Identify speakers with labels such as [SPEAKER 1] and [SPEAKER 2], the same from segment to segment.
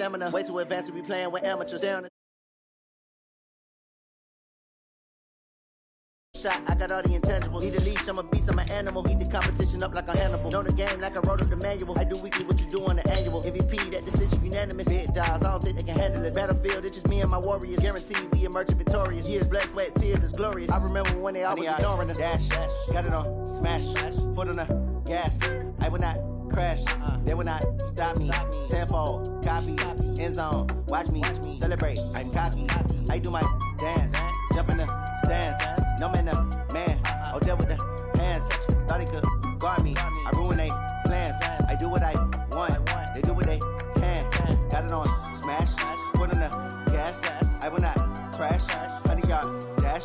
[SPEAKER 1] stamina. Way too advanced to be playing with amateurs. Down shot, I got all the intangibles. Need a leash, I'm a beast, I'm an animal. Eat the competition up like a Hannibal. Know the game like I wrote up the manual. I do weekly what you do on the annual. MVP, that decision unanimous. Big dogs, I don't think they can handle it. Battlefield, it's just me and my warriors. Guaranteed we emerging victorious. Years, blood, sweat, tears, it's glorious. I remember when they always ignoring us. Dash, got it on, smash, foot on the gas. I will not crash, they will not stop me. Tenfold, copy, end zone, watch me celebrate. I'm cocky, I do my dance, jump in the stands. No man, man, oh, there with the hands. Thought he could guard me. I ruin they plans. I do what I want. They do what they can. Got it on smash. Foot on the gas. I will not crash. 100-yard dash.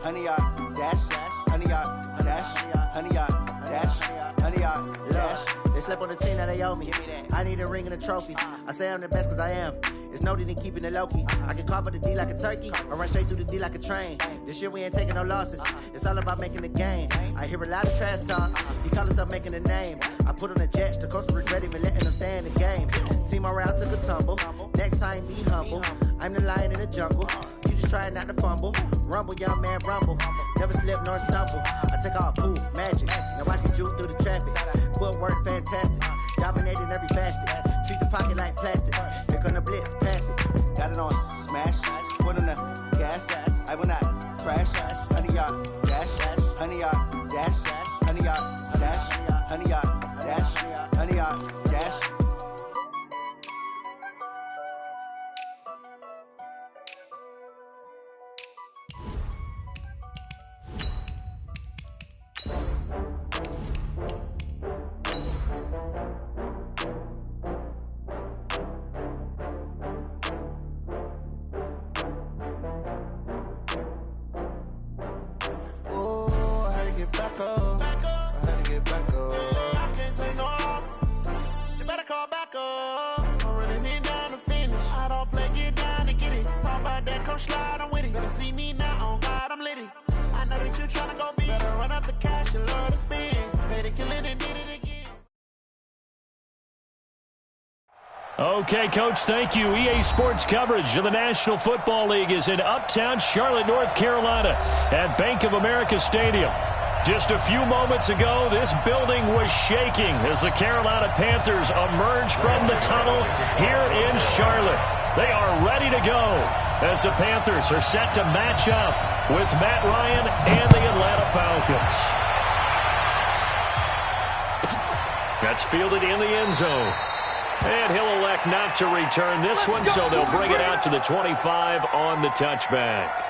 [SPEAKER 1] 100-yard dash. 100-yard dash. 100-yard dash. 100-yard dash. They slept on the team that they owe me. I need a ring and a trophy. I say I'm the best cause I am. It's noted in keeping it low-key. I can carve up the D like a turkey, or run straight through the D like a train. This year we ain't taking no losses. It's all about making the game. I hear a lot of trash talk. He call himself making a name. I put on the Jets, the coach regret even letting them stay in the game. Team around took a tumble. Next time be humble. I'm the lion in the jungle. You just trying not to fumble. Rumble, young man, rumble. Never slip nor stumble. I take off, poof, magic. Now watch me juke through the traffic. Footwork fantastic. Dominating every facet. Treat the pocket like plastic. Here come the blitz, pass it. Got it on smash. Foot on the gas. I will not crash. 100-yard dash. 100-yard dash. 100-yard dash. 100-yard dash. 100-yard dash.
[SPEAKER 2] Okay, Coach, thank you. EA Sports coverage of the National Football League is in Uptown Charlotte, North Carolina at Bank of America Stadium. Just a few moments ago, this building was shaking as the Carolina Panthers emerged from the tunnel here in Charlotte. They are ready to go as the Panthers are set to match up with Matt Ryan and the Atlanta Falcons. That's fielded in the end zone. And he'll elect not to return this one, so they'll bring it out to the 25 on the touchback.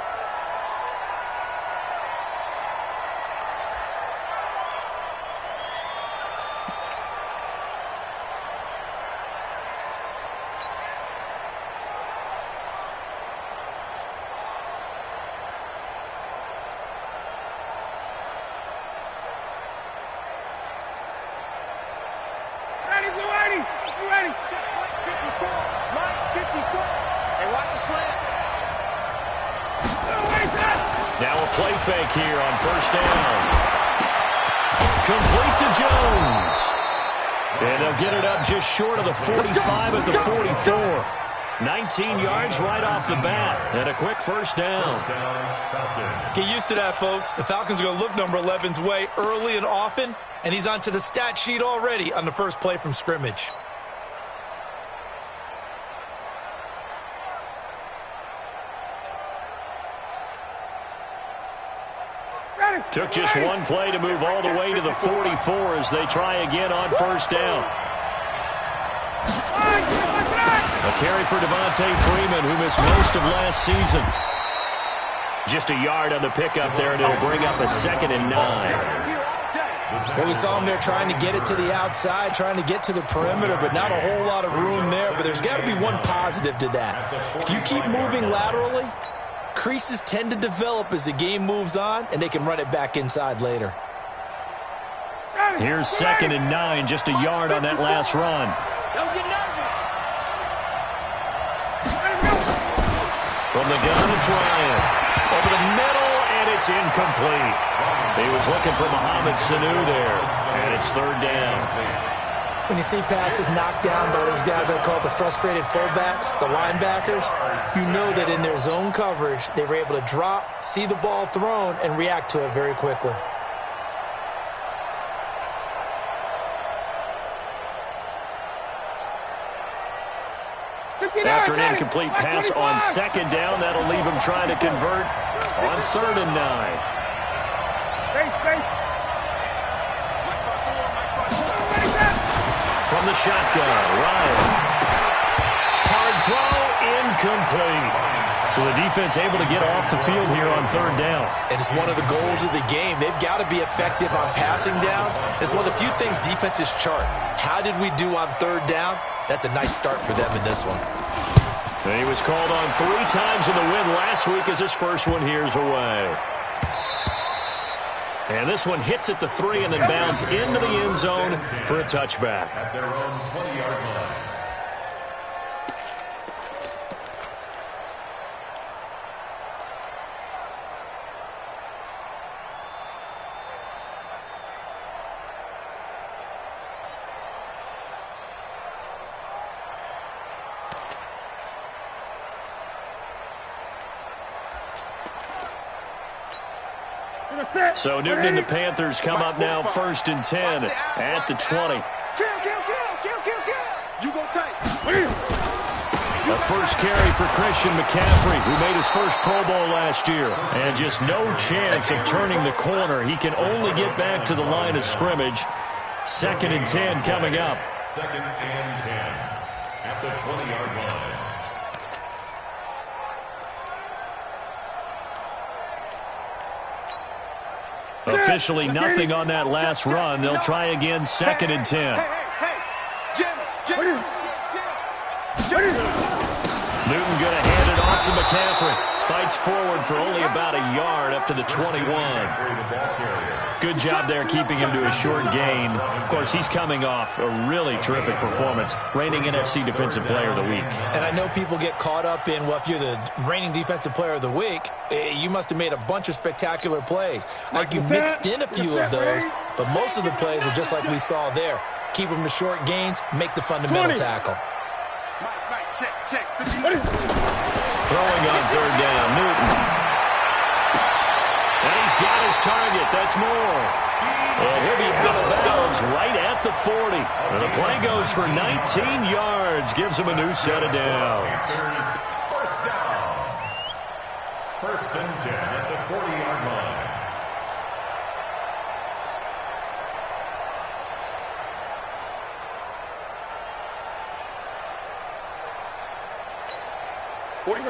[SPEAKER 2] Now a play fake here on first down. Complete to Jones. And they'll get it up just short of the 45 at the 44. 19 yards right off the bat. And a quick first down.
[SPEAKER 3] Get used to that, folks. The Falcons are going to look number 11's way early and often. And he's onto the stat sheet already on the first play from scrimmage.
[SPEAKER 2] Took just one play to move all the way to the 44 as they try again on first down. A carry for Devontae Freeman, who missed most of last season. Just a yard on the pickup there, and it'll bring up a 2nd and 9.
[SPEAKER 3] Well, we saw him there trying to get it to the outside, trying to get to the perimeter, but not a whole lot of room there. But there's got to be one positive to that. If you keep moving laterally, creases tend to develop as the game moves on, and they can run it back inside later.
[SPEAKER 2] Here's 2nd and 9, just a yard on that last run.
[SPEAKER 4] Don't get nervous.
[SPEAKER 2] From the gun, it's Ryan. Over the middle, and it's incomplete. He was looking for Mohamed Sanu there, and it's 3rd down.
[SPEAKER 3] When you see passes knocked down by those guys I call the frustrated fullbacks, the linebackers, you know that in their zone coverage, they were able to drop, see the ball thrown, and react to it very quickly.
[SPEAKER 2] After an incomplete pass on second down, that'll leave him trying to convert on 3rd and 9. From the shotgun, Ryan. Hard throw, incomplete. So the defense able to get off the field here on 3rd down.
[SPEAKER 3] And it's one of the goals of the game. They've got to be effective on passing downs. It's one of the few things defenses chart. How did we do on 3rd down? That's a nice start for them in this one.
[SPEAKER 2] And he was called on 3 times in the win last week as his first one here's away. And this one hits at the 3 and then bounds into the end zone for a touchback.
[SPEAKER 4] At their own 20-yard line.
[SPEAKER 2] So Newton and the Panthers come up now 1st and 10 at the 20.
[SPEAKER 5] You go tight.
[SPEAKER 2] A first carry for Christian McCaffrey, who made his first Pro Bowl last year. And just no chance of turning the corner. He can only get back to the line of scrimmage. 2nd and 10 coming up.
[SPEAKER 4] 2nd and 10 at the 20-yard line.
[SPEAKER 2] Officially nothing on that last run. They'll try again 2nd and 10. Newton going to hand it off to McCaffrey. Fights forward for only about a yard up to the 21. Good job there keeping him to a short gain. Of course, he's coming off a really terrific performance. Reigning NFC Defensive Player of the Week.
[SPEAKER 3] And I know people get caught up in, well, if you're the reigning Defensive Player of the Week, you must have made a bunch of spectacular plays. Like you mixed in a few of those, but most of the plays are just like we saw there. Keep them to short gains, make the fundamental tackle.
[SPEAKER 2] Throwing on 3rd down, Newton. And he's got his target. That's Moore. And he'll be out of bounds right at the 40. And the play goes for 19 yards. Gives him a new set of downs.
[SPEAKER 4] First down. 1st and 10 at the 40-yard line.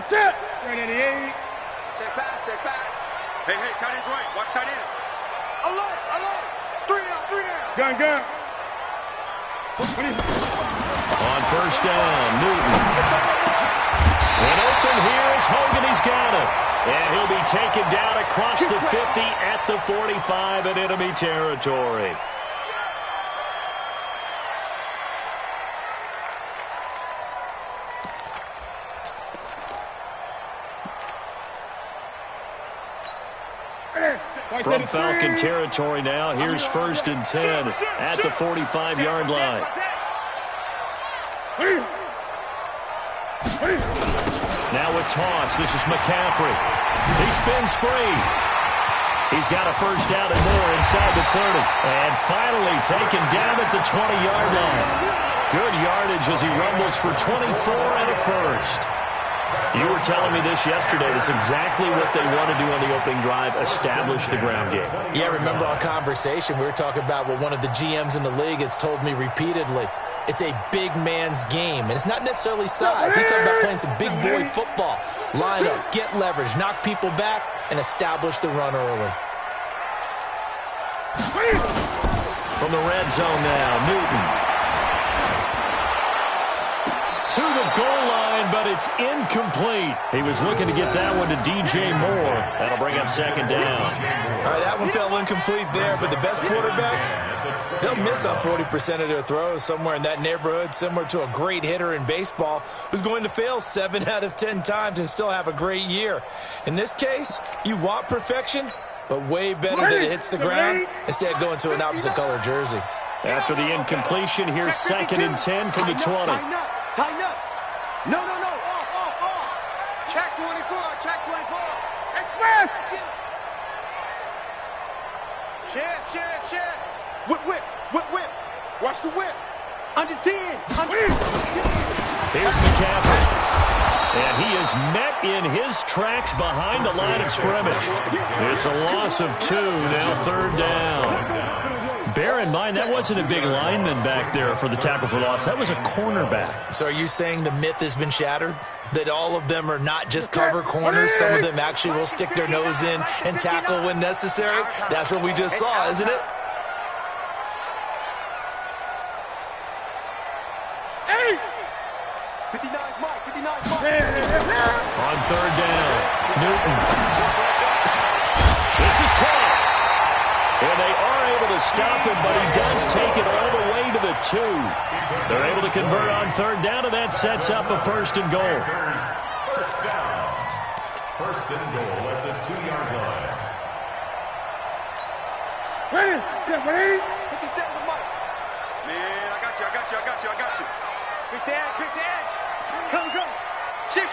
[SPEAKER 5] Set. 388. Check back. Hey, tight end's right. Watch tight end. Alert. 3 down. Gun.
[SPEAKER 2] On 1st down, Newton. And open here is Hogan. He's got it. And he'll be taken down across the 50 at the 45 in enemy territory. From Falcon territory now, here's 1st and 10 at the 45-yard line. Now a toss. This is McCaffrey. He spins free. He's got a first down and more inside the 30. And finally taken down at the 20-yard line. Good yardage as he rumbles for 24 and a first. You were telling me this yesterday. That's exactly what they want to do on the opening drive, establish the ground game.
[SPEAKER 3] Yeah, remember our conversation. We were talking about what one of the GMs in the league has told me repeatedly. It's a big man's game, and it's not necessarily size. He's talking about playing some big boy football. Line up, get leverage, knock people back, and establish the run early.
[SPEAKER 2] From the red zone now, Newton. To the goal line, but it's incomplete. He was looking to get that one to DJ Moore. That'll bring up 2nd down.
[SPEAKER 3] All right, that one fell incomplete there, but the best quarterbacks, they'll miss on 40% of their throws, somewhere in that neighborhood, similar to a great hitter in baseball who's going to fail 7 out of 10 times and still have a great year. In this case, you want perfection, but way better that it hits the ground instead of going to an opposite color jersey.
[SPEAKER 2] After the incompletion, here's 2nd and 10 from the 20.
[SPEAKER 5] Tighten up. No. Off. Check 24. Express. Shit. Whip. Watch the whip. Under 10.
[SPEAKER 2] Here's McCaffrey. And he is met in his tracks behind the line of scrimmage. It's a loss of 2, now 3rd down. Bear in mind, that wasn't a big lineman back there for the tackle for loss. That was a cornerback.
[SPEAKER 3] So are you saying the myth has been shattered? That all of them are not just cover corners? Some of them actually will stick their nose in and tackle when necessary? That's what we just saw, isn't it?
[SPEAKER 2] On 3rd down, Newton. This is caught. And they are able to stop him, but he does take it all the way to the 2. They're able to convert on 3rd down, and that sets up a 1st and goal.
[SPEAKER 4] First and goal at the 2-yard line.
[SPEAKER 5] Ready? Put this down the mic. Man, I got you. Pick the edge. Come. Shift.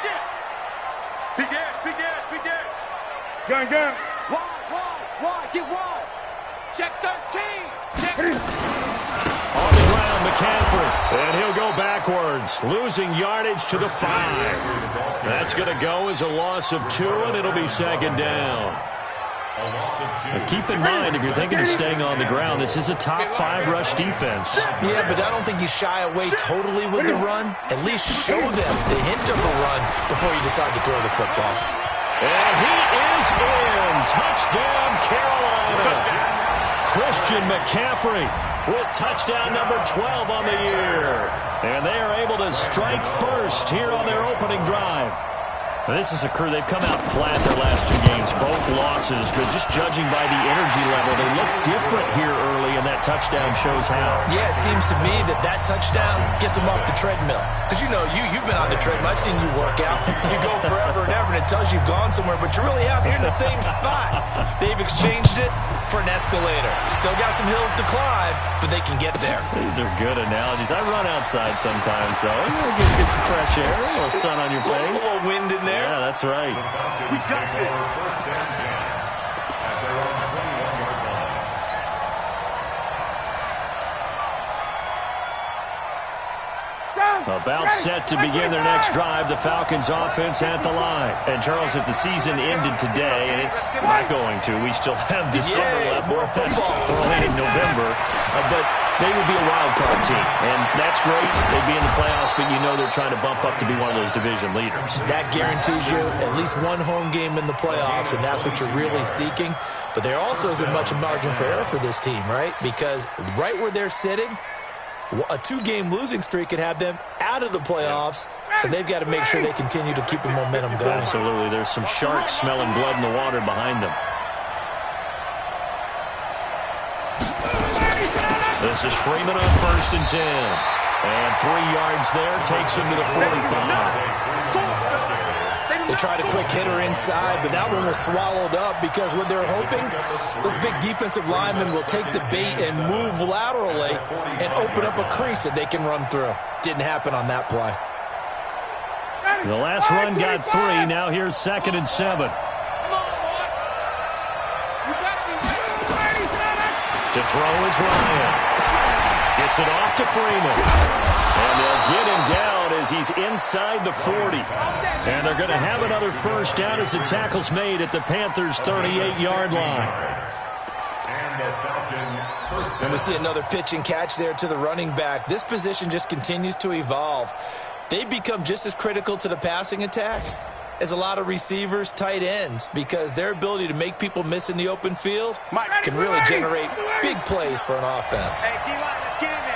[SPEAKER 5] Big edge. Gun. Wide. Get wide. Check 13.
[SPEAKER 2] On the ground, McCaffrey. And he'll go backwards, losing yardage to the 5. That's going to go as a loss of 2, and it'll be 2nd down. But keep in mind, if you're thinking of staying on the ground, this is a top 5 rush defense.
[SPEAKER 3] Yeah, but I don't think you shy away totally with the run. At least show them the hint of a run before you decide to throw the football.
[SPEAKER 2] And he is in. Touchdown, Carolina. Christian McCaffrey with touchdown number 12 on the year. And they are able to strike first here on their opening drive. This is a crew, they've come out flat their last 2 games, both losses, but just judging by the energy level, they look different here early, and that touchdown shows how.
[SPEAKER 3] Yeah, it seems to me that touchdown gets them off the treadmill. Because, you've been on the treadmill. I've seen you work out. You go forever and ever, and it tells you you've gone somewhere, but you're really out here in the same spot. They've exchanged it for an escalator. Still got some hills to climb, but they can get there.
[SPEAKER 2] These are good analogies. I run outside sometimes, though. Get some fresh air, a little sun on your face.
[SPEAKER 3] A little wind in there.
[SPEAKER 2] Yeah, that's right.
[SPEAKER 5] We got this.
[SPEAKER 4] First and 10 at their own 21-yard line.
[SPEAKER 2] About set to begin their next drive, the Falcons offense at the line. And Charles, if the season ended today, and it's not going to, we still have December left.
[SPEAKER 3] More football.
[SPEAKER 2] We're only in November, but they would be a wild card team, and that's great. They'd be in the playoffs, but they're trying to bump up to be one of those division leaders.
[SPEAKER 3] That guarantees you at least one home game in the playoffs, and that's what you're really seeking. But there also isn't much margin for error for this team, right? Because right where they're sitting, a 2-game losing streak could have them out of the playoffs, so they've got to make sure they continue to keep the momentum going.
[SPEAKER 2] Absolutely. There's some sharks smelling blood in the water behind them. This is Freeman on 1st and 10. And 3 yards there takes him to the 45.
[SPEAKER 3] They tried a quick hitter inside, but that one was swallowed up because what they're hoping, those big defensive linemen will take the bait and move laterally and open up a crease that they can run through. Didn't happen on that play.
[SPEAKER 2] The last run got 3. Now here's 2nd and 7. To throw is Ryan. Gets it off to Freeman. And they'll get him down as he's inside the 40. And they're going to have another 1st down as the tackle's made at the Panthers' 38-yard line.
[SPEAKER 3] And we see another pitch and catch there to the running back. This position just continues to evolve. They become just as critical to the passing attack as a lot of receivers, tight ends, because their ability to make people miss in the open field can really generate big plays for an offense.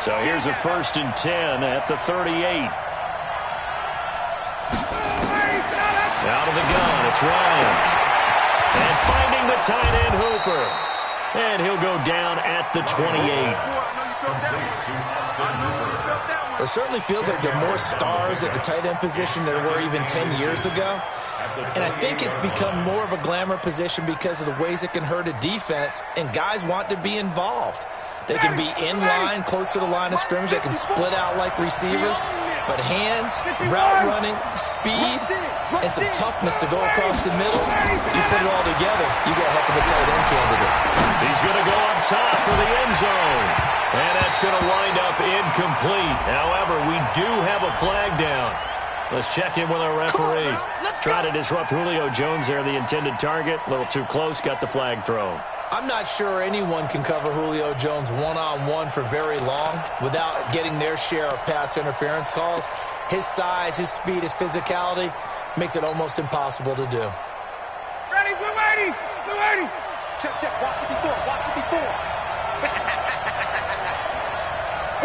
[SPEAKER 2] So here's a 1st and 10 at the 38. Out of the gun, it's Ryan. And finding the tight end Hooper. And he'll go down at the 28.
[SPEAKER 3] It certainly feels like there are more stars at the tight end position than there were even 10 years ago. And I think it's become more of a glamour position because of the ways it can hurt a defense, and guys want to be involved. They can be in line, close to the line of scrimmage. They can split out like receivers. But hands, route running, speed, and some toughness to go across the middle, you put it all together, you got a heck of a tight end candidate.
[SPEAKER 2] He's going to go up top for the end zone. And that's going to wind up incomplete. However, we do have a flag down. Let's check in with our referee. Trying to disrupt Julio Jones there, the intended target. A little too close, got the flag thrown.
[SPEAKER 3] I'm not sure anyone can cover Julio Jones one-on-one for very long without getting their share of pass interference calls. His size, his speed, his physicality makes it almost impossible to do.
[SPEAKER 5] Ready, blue 80, blue 80. Check, watch 54, watch 54.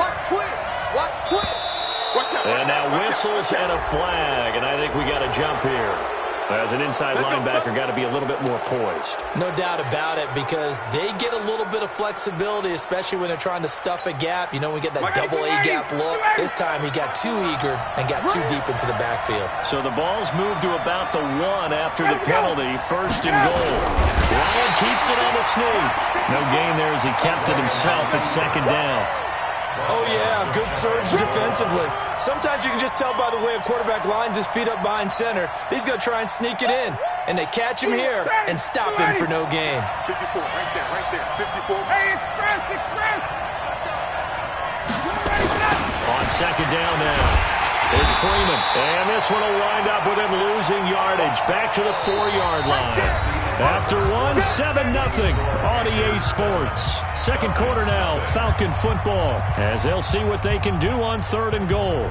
[SPEAKER 5] Watch twins, watch twins. Watch out,
[SPEAKER 2] and now whistles and a flag, and I think we got a jump here. As an inside linebacker, got to be a little bit more poised.
[SPEAKER 3] No doubt about it, because they get a little bit of flexibility, especially when they're trying to stuff a gap. You know, we get that double A gap look. This time he got too eager and got too deep into the backfield.
[SPEAKER 2] So the ball's moved to about the 1 after the penalty. First and goal. Ryan keeps it on the sneak. No gain there as he kept it himself at second down.
[SPEAKER 3] Oh, yeah, good surge defensively. Sometimes you can just tell by the way a quarterback lines his feet up behind center. He's going to try and sneak it in. And they catch him here and stop him for no gain.
[SPEAKER 5] 54, right there, 54. Hey, express.
[SPEAKER 2] On second down now. It's Freeman. And this one will wind up with him losing yardage. Back to the 4-yard line. After 1, 7-0 on EA Sports. Second quarter now, Falcon football, as they'll see what they can do on 3rd and goal.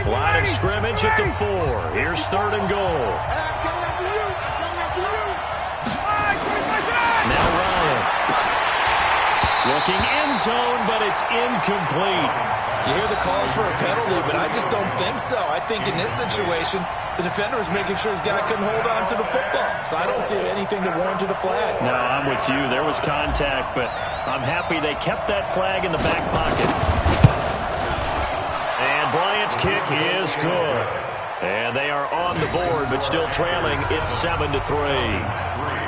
[SPEAKER 2] Line of scrimmage at the 4. Here's 3rd and goal. Now Ryan. Looking end zone, but it's incomplete.
[SPEAKER 3] You hear the calls for a penalty, but I just don't think so. I think in this situation, the defender was making sure his guy couldn't hold on to the football. So I don't see anything to warrant to the flag.
[SPEAKER 2] No, I'm with you. There was contact, but I'm happy they kept that flag in the back pocket. And Bryant's kick is good. And they are on the board, but still trailing. It's 7-3.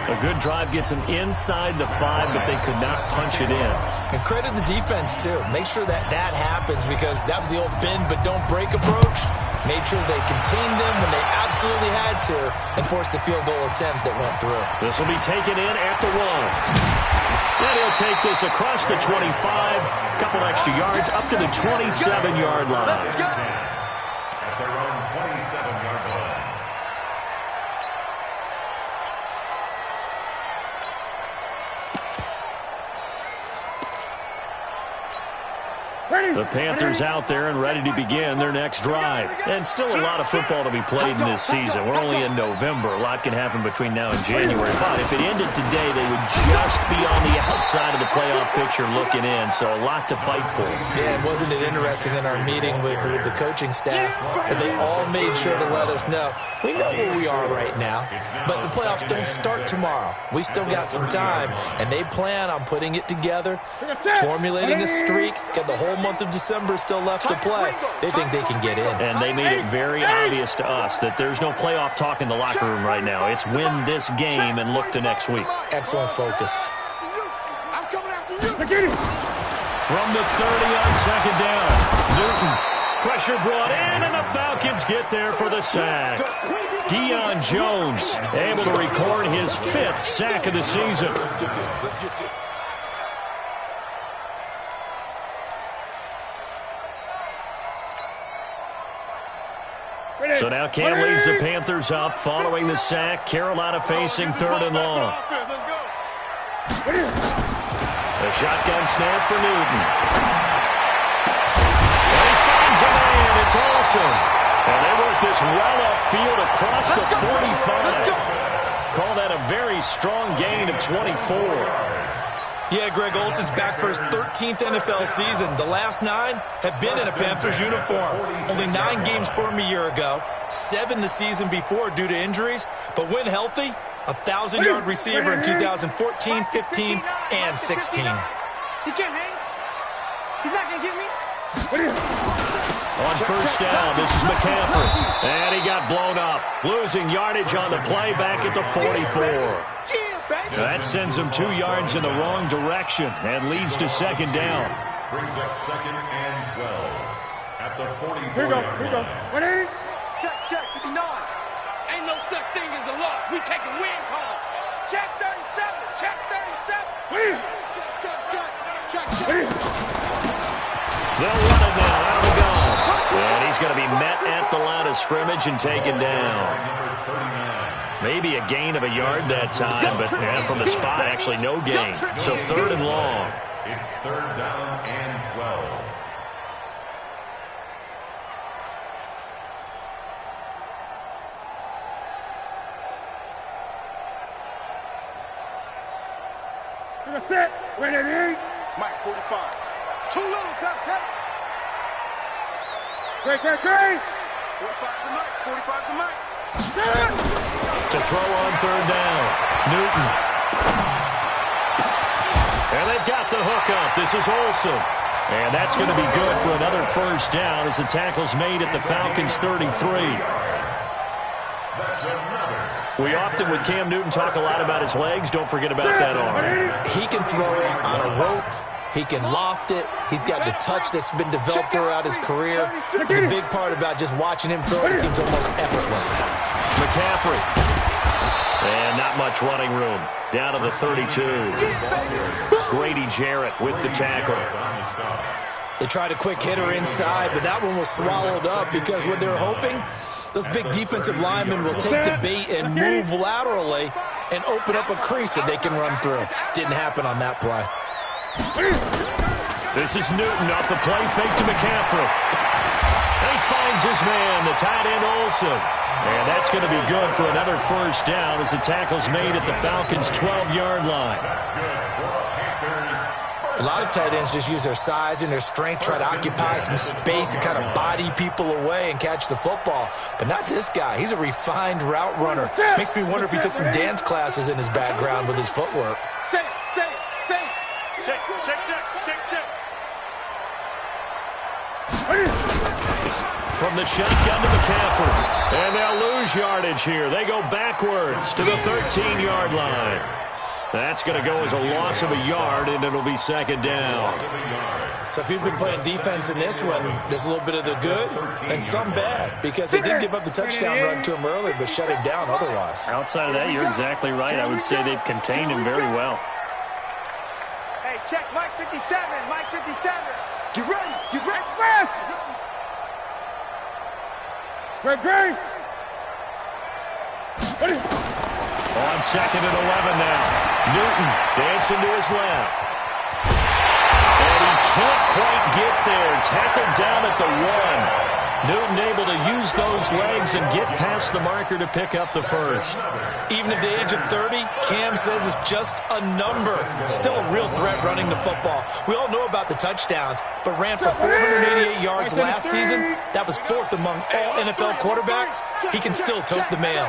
[SPEAKER 2] A good drive gets them inside the 5, but they could not punch it in.
[SPEAKER 3] And credit the defense, too. Make sure that happens, because that was the old bend but don't break approach. Made sure they contained them when they absolutely had to and forced the field goal attempt that went through.
[SPEAKER 2] This will be taken in at the 1. And he'll take this across the 25. A couple extra yards up to the 27-yard line.
[SPEAKER 4] At their own 27-yard line.
[SPEAKER 2] The Panthers out there and ready to begin their next drive. And still a lot of football to be played in this season. We're only in November. A lot can happen between now and January. But if it ended today, they would just be on the outside of the playoff picture looking in. So a lot to fight for.
[SPEAKER 3] Yeah, wasn't it interesting in our meeting with the coaching staff that they all made sure to let us know. We know where we are right now, but the playoffs don't start tomorrow. We still got some time, and they plan on putting it together, formulating a streak, got the whole month of December still left to play. They think they can get in.
[SPEAKER 2] And they made it very obvious to us that there's no playoff talk in the locker room right now. It's win this game and look to next week.
[SPEAKER 3] Excellent focus.
[SPEAKER 2] From the 30 on second down, Newton. Pressure brought in, and the Falcons get there for the sack. Deion Jones able to record his 5th sack of the season. So now Cam leads the Panthers up following the sack. Carolina facing 3rd and long. A shotgun snap for Newton. And he finds a man. It's Olsen. And they work this well upfield across the 45. Call that a very strong gain of 24.
[SPEAKER 3] Yeah, Greg Olsen's back for his 13th NFL season. The last 9 have been in a Panthers uniform. Only 9 games for him a year ago, 7 the season before due to injuries. But when healthy, a 1,000-yard receiver in 2014, 15, and 16.
[SPEAKER 5] He can't hang. He's not going to get me.
[SPEAKER 2] On first down, this is McCaffrey. And he got blown up. Losing yardage on the play back at the 44. That sends him 2 yards in the wrong direction and leads to second down.
[SPEAKER 4] Brings up 2nd and 12 at the 44.
[SPEAKER 5] Here we go. 180. Check, 59. Ain't no such thing as a loss. We taking wins home. Check 37. Check 37. Win. Check.
[SPEAKER 2] They'll run it now, out of the gun. And he's going to be met at the line of scrimmage and taken down. Maybe a gain of a yard that time, but from the spot, actually no gain. So 3rd and long.
[SPEAKER 4] It's 3rd down and 12.
[SPEAKER 5] That's it. Ready to eat. Mike 45. Too little, cut. Great. 45's the Mike. 45's the Mike.
[SPEAKER 2] To throw on 3rd down. Newton. And they've got the hook up. This is Olsen. And that's going to be good for another first down as the tackle's made at the Falcons' 33. We often, with Cam Newton, talk a lot about his legs. Don't forget about that arm.
[SPEAKER 3] He can throw it on a rope. He can loft it. He's got the touch that's been developed throughout his career. But the big part about just watching him throw it seems almost effortless.
[SPEAKER 2] McCaffrey. And not much running room. Down to the 32. Grady Jarrett with the tackle.
[SPEAKER 3] They tried a quick hitter inside, but that one was swallowed up because what they're hoping, those big defensive linemen will take the bait and move laterally and open up a crease that they can run through. Didn't happen on that play.
[SPEAKER 2] This is Newton off the play fake to McCaffrey. And he finds his man, the tight end Olsen. And that's going to be good for another first down as the tackle's made at the Falcons' 12-yard line.
[SPEAKER 3] A lot of tight ends just use their size and their strength, try to occupy some space and kind of body people away and catch the football. But not this guy. He's a refined route runner. Makes me wonder if he took some dance classes in his background with his footwork.
[SPEAKER 5] Say. Check.
[SPEAKER 2] From the shotgun to McCaffrey. And they'll lose yardage here. They go backwards to the 13-yard line. That's going to go as a loss of a yard, and it'll be second down.
[SPEAKER 3] So if you've been playing defense in this one, there's a little bit of the good and some bad, because they did give up the touchdown run to him early, but shut him down otherwise.
[SPEAKER 2] Outside of that, you're exactly right. I would say they've contained him very well.
[SPEAKER 5] Hey, check Mike 57. Mike 57. Get ready. Great.
[SPEAKER 2] On 2nd and 11 now. Newton dancing to his left. And he can't quite get there. Tackled down at the 1. Newton able to use those legs and get past the marker to pick up the first.
[SPEAKER 3] Even at the age of 30, Cam says it's just a number. Still a real threat running the football. We all know about the touchdowns, but ran for 488 yards last season. That was 4th among all NFL quarterbacks. He can still tote the mail.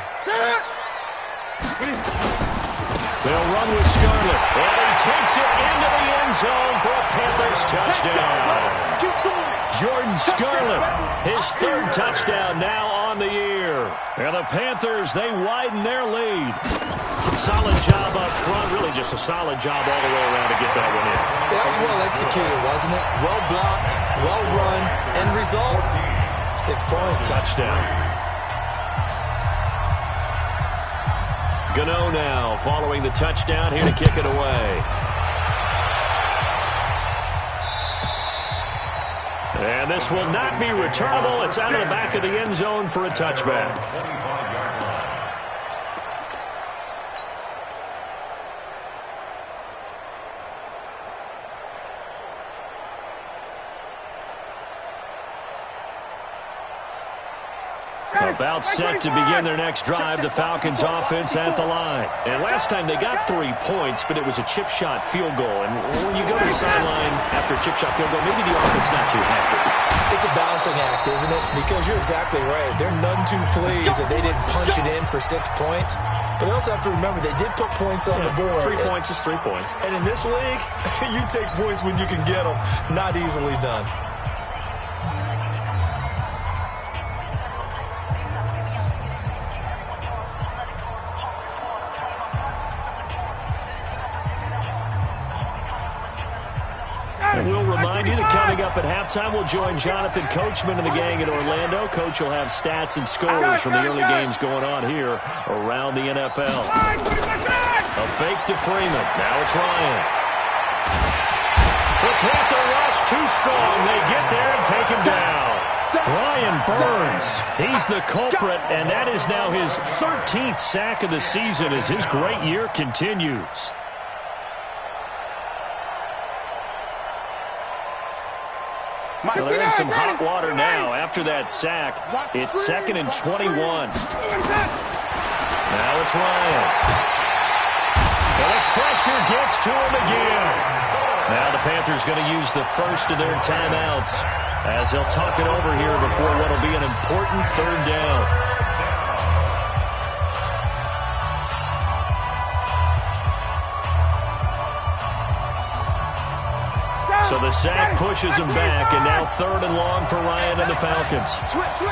[SPEAKER 2] They'll run with Scarlett, and he takes it into the end zone for a Panthers touchdown. Jordan Scarlett, his 3rd touchdown now on the year. And the Panthers, they widen their lead. Solid job up front, really just a solid job all the way around to get that one in.
[SPEAKER 3] That was well executed, wasn't it? Well blocked, well run, end result, 6 points.
[SPEAKER 2] Touchdown. Gano now following the touchdown here to kick it away. And this will not be returnable. It's out of the back of the end zone for a touchback. About set to begin their next drive, the Falcons offense at the line. And last time they got 3 points, but it was a chip shot field goal. And when you go to the sideline after a chip shot field goal, maybe the offense not too happy.
[SPEAKER 3] It's a balancing act, isn't it? Because you're exactly right. They're none too pleased that they didn't punch it in for 6 points. But they also have to remember they did put points on the board.
[SPEAKER 2] 3 points is 3 points.
[SPEAKER 3] And in this league, you take points when you can get them. Not easily done.
[SPEAKER 2] And we'll remind you that coming up at halftime, we'll join Jonathan Coachman and the gang in Orlando. Coach will have stats and scores from the early games going on here around the NFL. A fake to Freeman. Now it's Ryan. The Panther rush too strong. They get there and take him down. Brian Burns, he's the culprit, and that is now his 13th sack of the season as his great year continues. Well, they're in some hot water now after that sack. It's 2nd and 21. Now it's Ryan. And the pressure gets to him again. Now the Panthers going to use the first of their timeouts as they'll talk it over here before what will be an important 3rd down. So the sack pushes him back, and now 3rd and long for Ryan and the Falcons.
[SPEAKER 5] Switch. Do.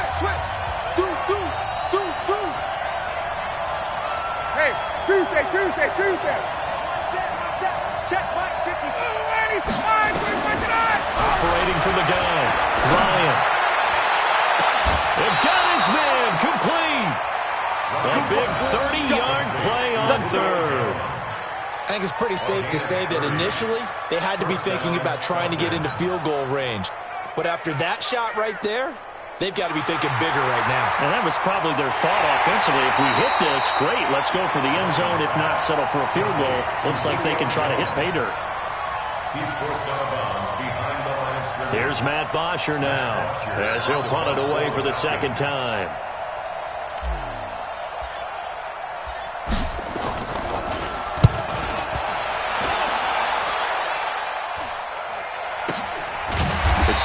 [SPEAKER 5] Hey, Tuesday. Check, Mike, 50.
[SPEAKER 2] Operating from the gun. Ryan. They've got his man complete. A big 30-yard play on 3rd.
[SPEAKER 3] I think it's pretty safe to say that initially they had to be thinking about trying to get into field goal range. But after that shot right there, they've got to be thinking bigger right now.
[SPEAKER 2] And that was probably their thought offensively. If we hit this, great, let's go for the end zone. If not, settle for a field goal. Looks like they can try to hit pay dirt.
[SPEAKER 4] He's forced out of bounds behind the line of scrimmage.
[SPEAKER 2] Here's Matt Bosher now as he'll punt it away for the 2nd time.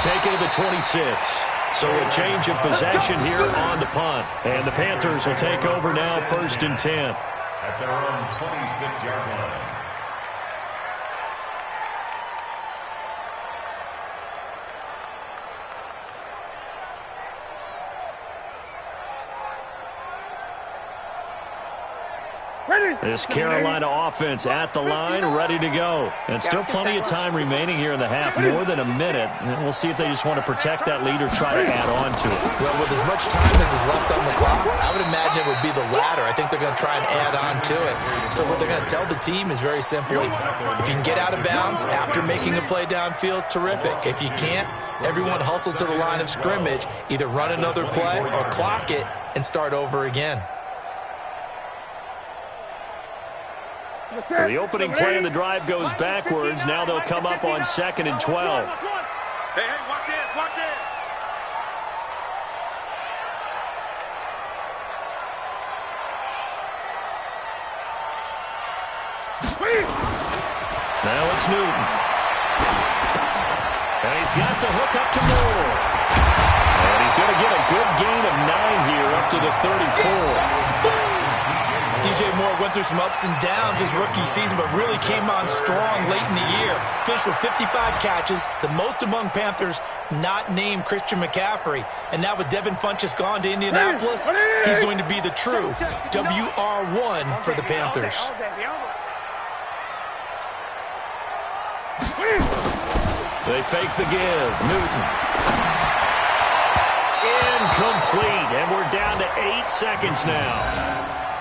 [SPEAKER 2] Taken to the 26. So a change of possession here on the punt. And the Panthers will take over now 1st and 10.
[SPEAKER 4] At their own 26-yard line.
[SPEAKER 2] This Carolina offense at the line, ready to go. And still plenty of time remaining here in the half, more than a minute. And we'll see if they just want to protect that lead or try to add on to it.
[SPEAKER 3] Well, with as much time as is left on the clock, I would imagine it would be the latter. I think they're going to try and add on to it. So what they're going to tell the team is very simply, if you can get out of bounds after making a play downfield, terrific. If you can't, everyone hustle to the line of scrimmage, either run another play or clock it and start over again.
[SPEAKER 2] So the opening play of the drive goes backwards. Now they'll come up on 2nd and 12.
[SPEAKER 5] Hey, watch it.
[SPEAKER 2] Now it's Newton. And he's got the hook up to Moore. And he's going to get a good gain of 9 here up to the 34.
[SPEAKER 3] DJ Moore went through some ups and downs his rookie season, but really came on strong late in the year. Finished with 55 catches, the most among Panthers not named Christian McCaffrey. And now with Devin Funchess gone to Indianapolis, he's going to be the true WR1 for the Panthers.
[SPEAKER 2] They fake the give. Newton. Incomplete. And we're down to 8 seconds now.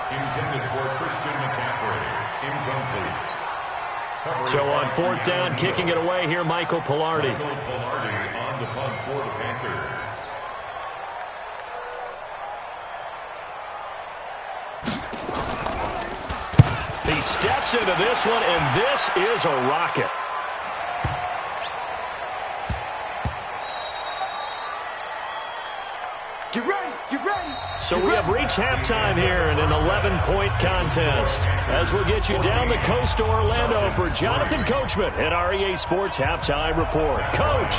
[SPEAKER 4] Intended for Christian McCaffrey. Incomplete.
[SPEAKER 2] So on 4th down, kicking it away here, Michael Pilardi.
[SPEAKER 4] Michael Pilardi on the punt for the Panthers.
[SPEAKER 2] He steps into this one, and this is a rocket. So we have reached halftime here in an 11-point contest. As we'll get you down the coast to Orlando for Jonathan Coachman at our EA Sports Halftime Report. Coach!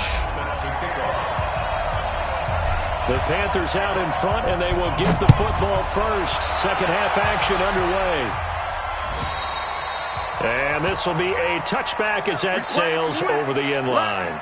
[SPEAKER 2] The Panthers out in front, and they will get the football first. Second half action underway. And this will be a touchback as that sails over the end line.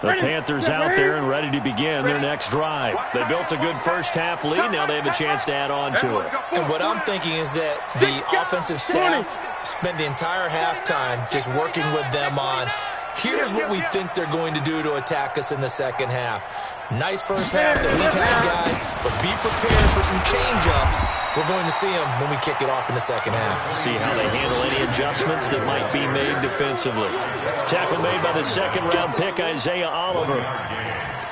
[SPEAKER 2] The Panthers out there and ready to begin their next drive. They built a good first-half lead. Now they have a chance to add on to it.
[SPEAKER 3] And what I'm thinking is that the offensive staff spent the entire halftime just working with them on, here's what we think they're going to do to attack us in the second half. Nice first half that we've had, guys, but be prepared for some change-ups. We're going to see them when we kick it off in the second half.
[SPEAKER 2] See how they handle any adjustments that might be made defensively. Tackle made by the second-round pick, Isaiah Oliver.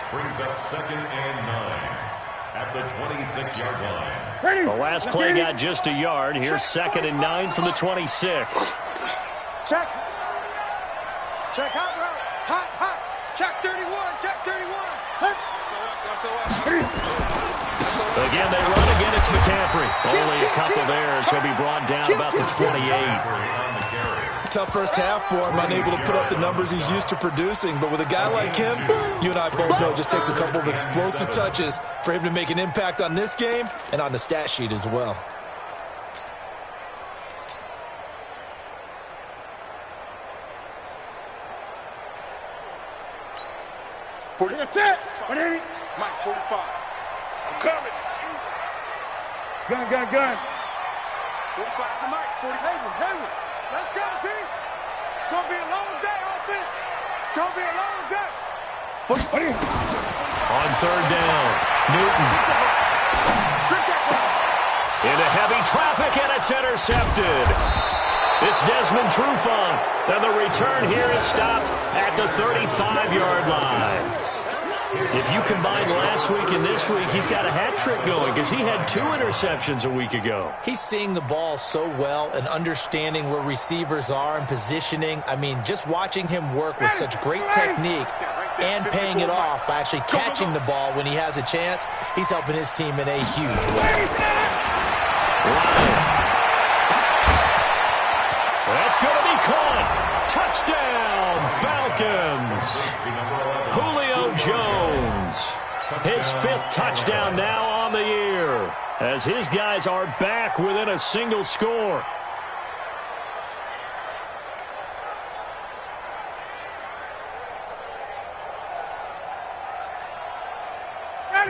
[SPEAKER 4] Brings up 2nd and 9 at the 26-yard line.
[SPEAKER 2] The last play got just a yard. Here's 2nd and 9 from the 26.
[SPEAKER 5] Check. Check hot route. Hot. Check 31. Check 31.
[SPEAKER 2] Again, they run. Again, it's McCaffrey. Only a couple there, so he'll be brought down about the 28.
[SPEAKER 3] Tough first half for him, unable to put up the numbers he's used to producing. But with a guy like him, you and I both know it just takes a couple of explosive touches for him to make an impact on this game and on the stat sheet as well.
[SPEAKER 5] That's it. Mike, 45. I'm coming. Gun. 45 to Mike. 40. Hayward. Let's go, team. It's going to be a long day, offense. It's going to be a long day. 40.
[SPEAKER 2] On third down, Newton. Into heavy traffic, and it's intercepted. It's Desmond Trufant, and the return here is stopped at the 35-yard line. If you combine last week and this week, he's got a hat trick going because he had 2 interceptions a week ago.
[SPEAKER 3] He's seeing the ball so well and understanding where receivers are and positioning. I mean, just watching him work with such great technique and paying it off by actually catching the ball when he has a chance, he's helping his team in a huge way.
[SPEAKER 2] That's going to be caught. Touchdown, Falcons. Julio Jones, his 5th touchdown now on the year, as his guys are back within a single score.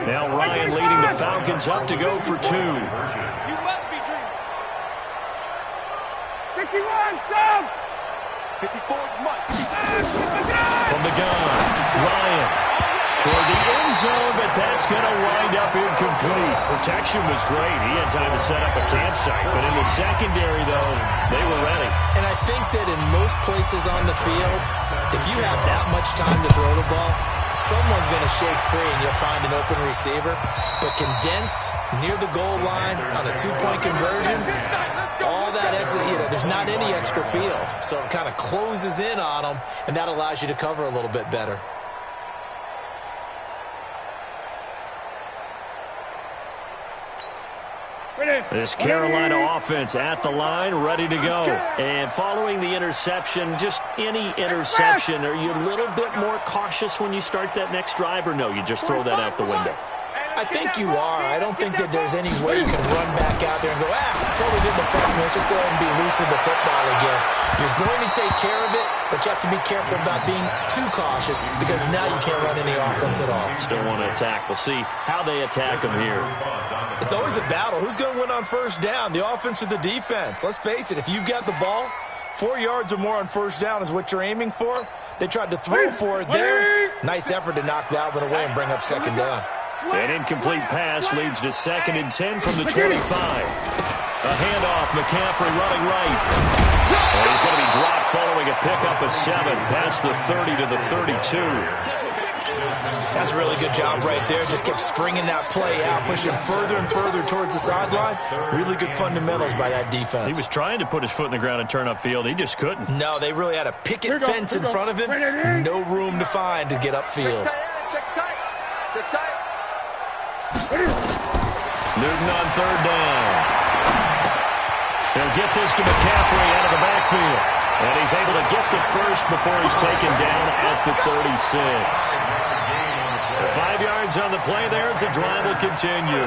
[SPEAKER 2] Now Ryan leading the Falcons up to go for 2.
[SPEAKER 5] You must be dreaming. 51, Sam. 54's Mike.
[SPEAKER 2] From the gun, Ryan toward the end zone, but that's going to wind up incomplete. Protection was great. He had time to set up a campsite, but in the secondary, though, they were ready.
[SPEAKER 3] And I think that in most places on the field, if you have that much time to throw the ball, someone's going to shake free and you'll find an open receiver. But condensed near the goal line on a 2-point conversion, all that exit, there's not any extra field. So it kind of closes in on them, and that allows you to cover a little bit better.
[SPEAKER 2] This Carolina offense at the line, ready to go. And following the interception, just any interception, are you a little bit more cautious when you start that next drive, or no, you just throw that out the window?
[SPEAKER 3] I think you are. I don't think that there's any way you can run back out there and go, totally didn't affect me. Let's just go ahead and be loose with the football again. You're going to take care of it, but you have to be careful about being too cautious because now you can't run any offense at all.
[SPEAKER 2] Still want to attack. We'll see how they attack them here.
[SPEAKER 3] It's always a battle. Who's going to win on first down, the offense or the defense? Let's face it, if you've got the ball, 4 yards or more on first down is what you're aiming for. They tried to throw for it there. Nice effort to knock that one away and bring up second down.
[SPEAKER 2] An incomplete pass leads to 2nd and 10 from the 25. A handoff, McCaffrey running right. He's going to be dropped following a pickup of 7 past the 30 to the 32.
[SPEAKER 3] That's a really good job right there. Just kept stringing that play out, pushing further and further towards the sideline. Really good fundamentals by that defense.
[SPEAKER 2] He was trying to put his foot in the ground and turn upfield. He just couldn't.
[SPEAKER 3] No, they really had a picket fence in front of him. No room to find to get upfield.
[SPEAKER 2] Newton on third down. He'll get this to McCaffrey out of the backfield. And he's able to get the first before he's taken down at the 36. 5 yards on the play there as the drive will continue.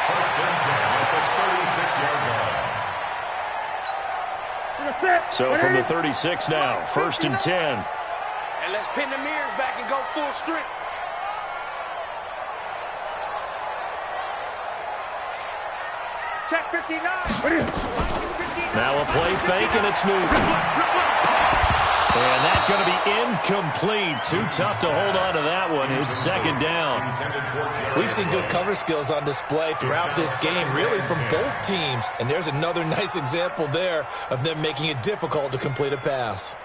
[SPEAKER 4] First and 10 at the 36-yard line.
[SPEAKER 2] So from the 36 now, first and 10.
[SPEAKER 5] And let's pin the mirrors back and go full strength. Check 59.
[SPEAKER 2] Now a play fake, and it's Newton. And that's going to be incomplete. Too tough to hold on to that one. It's second down.
[SPEAKER 3] We've seen good cover skills on display throughout this game, really from both teams. And there's another nice example there of them making it difficult to complete a pass.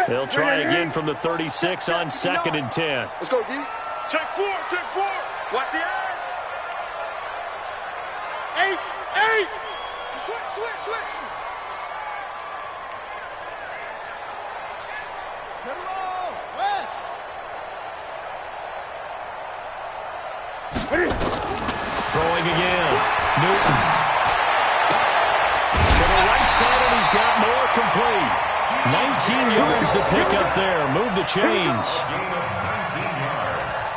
[SPEAKER 2] They'll try again from the 36 on second and 10.
[SPEAKER 5] Let's go, D. Check 4, check 4. Watch the eye. 8. Switch. Get him on. West.
[SPEAKER 2] Throwing again. Newton. To the right side, and he's got more complete. 19 yards to pick up there. Move the chains.
[SPEAKER 4] Gain of 19 yards.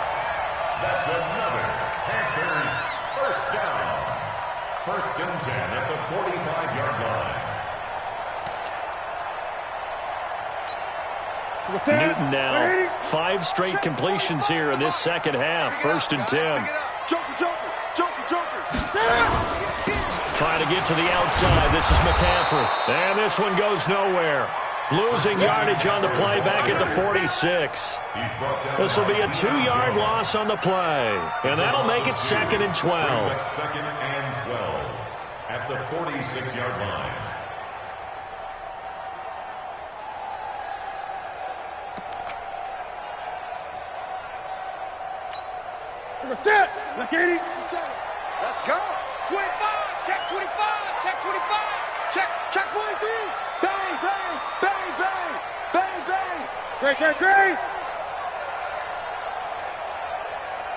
[SPEAKER 4] That's another Panthers first down. First and 10 at the 45-yard line.
[SPEAKER 2] Newton now. 5 straight completions here in this second half. First and 10.
[SPEAKER 5] Joker.
[SPEAKER 2] Trying to get to the outside. This is McCaffrey. And this one goes nowhere. Losing yardage on the play back at the 46. This will be a 2-yard loss on the play. And that'll make it second and 12.
[SPEAKER 4] Second and 12 at the 46-yard line.
[SPEAKER 5] Set. Look at it. Let's go. 25. Check 25. Check 25. Check 43. Bang. Great.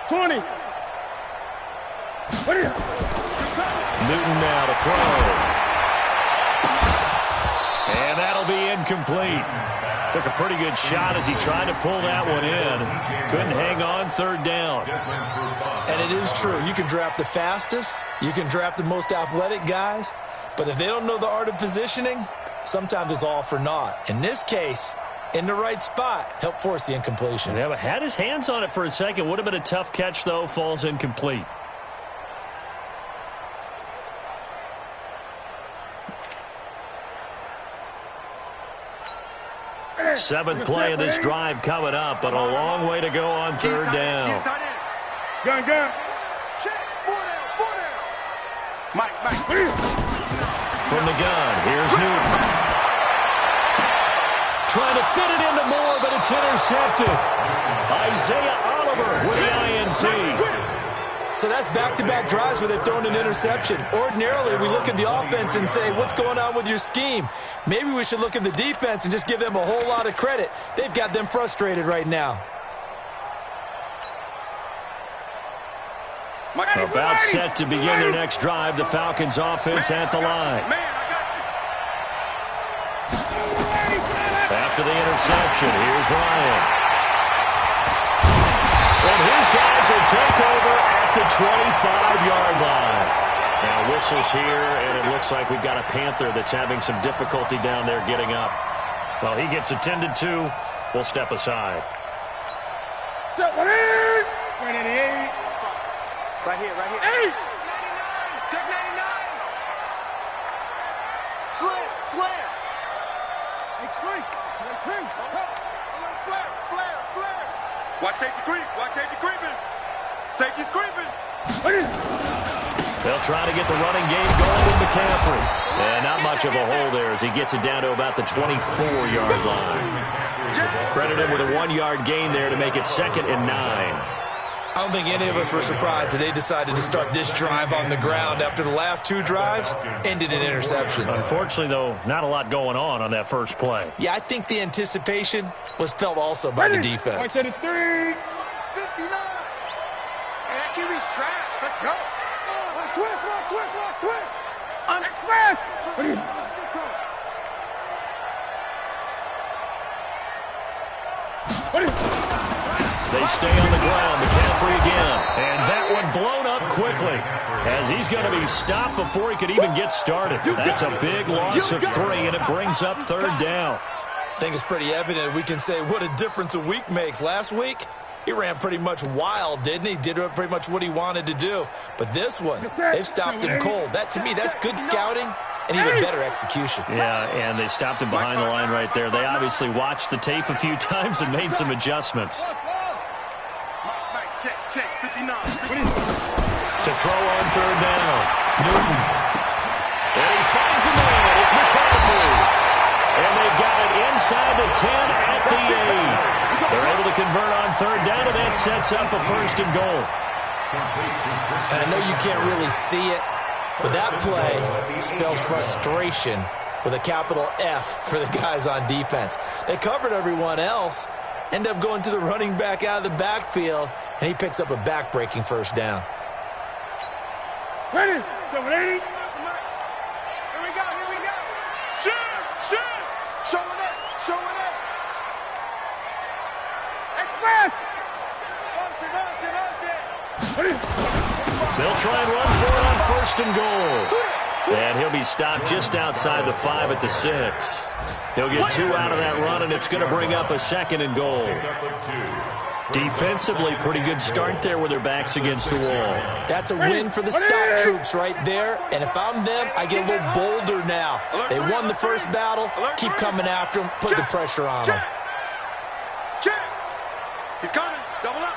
[SPEAKER 5] 20. What is it?
[SPEAKER 2] Newton now to throw. And that'll be incomplete. Took a pretty good shot as he tried to pull that one in. Couldn't hang on third down.
[SPEAKER 3] And it is true. You can draft the fastest. You can draft the most athletic guys. But if they don't know the art of positioning, sometimes it's all for naught. In this case, in the right spot, helped force the incompletion.
[SPEAKER 2] Yeah, but had his hands on it for a second. Would have been a tough catch, though. Falls incomplete. Seventh play of this drive coming up, but a long way to go on third down.
[SPEAKER 5] Gun. Check. 4 down. Mike.
[SPEAKER 2] From the gun, here's Newton. Trying to fit it into Moore, but it's intercepted. Isaiah Oliver with the INT.
[SPEAKER 3] So that's back-to-back drives where they've thrown an interception. Ordinarily, we look at the offense and say, what's going on with your scheme? Maybe we should look at the defense and just give them a whole lot of credit. They've got them frustrated right now.
[SPEAKER 2] About set to begin their next drive. The Falcons offense at the line. After the interception, here's Ryan. And his guys will take over at the 25-yard line. Now whistles here, and it looks like we've got a Panther that's having some difficulty down there getting up. Well, he gets attended to. We'll step aside.
[SPEAKER 5] Right here. 8. Check 99. Slam. Explain. Flare. Watch safety creep. Safety's creeping.
[SPEAKER 2] They'll try to get the running game going with McCaffrey. And not much of a hole there as he gets it down to about the 24-yard line. Credit him with a 1-yard gain there to make it 2nd and 9.
[SPEAKER 3] I don't think any of us were surprised that they decided to start this drive on the ground after the last 2 drives ended in interceptions.
[SPEAKER 2] Unfortunately, though, not a lot going on that first play.
[SPEAKER 3] Yeah, I think the anticipation was felt also by the defense.
[SPEAKER 5] 59. And that QB's trash. Let's go. Twist. On express. What are you?
[SPEAKER 2] They stay on the ground. McCaffrey again. And that one blown up quickly as he's going to be stopped before he could even get started. That's a big loss of 3, and it brings up 3rd down.
[SPEAKER 3] I think it's pretty evident we can say what a difference a week makes. Last week, he ran pretty much wild, didn't he? Did pretty much what he wanted to do. But this one, they've stopped him cold. That, to me, that's good scouting and even better execution.
[SPEAKER 2] Yeah, and they stopped him behind the line right there. They obviously watched the tape a few times and made some adjustments.
[SPEAKER 5] Check, 59.
[SPEAKER 2] To throw on 3rd down. Newton. And he finds a man. It's McCaffrey. And they got it inside the 10 at the 8. They're able to convert on 3rd down, and that sets up a 1st and goal.
[SPEAKER 3] And I know you can't really see it, but that play spells frustration with a capital F for the guys on defense. They covered everyone else, end up going to the running back out of the backfield, and he picks up a back-breaking 1st down.
[SPEAKER 5] Ready? Still ready? Here we go. Shoot. Showing it. Express. Launch it.
[SPEAKER 2] They'll try and run for it on 1st and goal. And he'll be stopped just outside the 5 at the 6. He'll get 2 out of that run, and it's going to bring up a 2nd and goal. Defensively, pretty good start there with their backs against the wall.
[SPEAKER 3] That's a win for the stout troops right there. And if I'm them, I get a little bolder now. They won the first battle. Keep coming after them. Put the pressure on them.
[SPEAKER 5] Check. He's coming. Double up.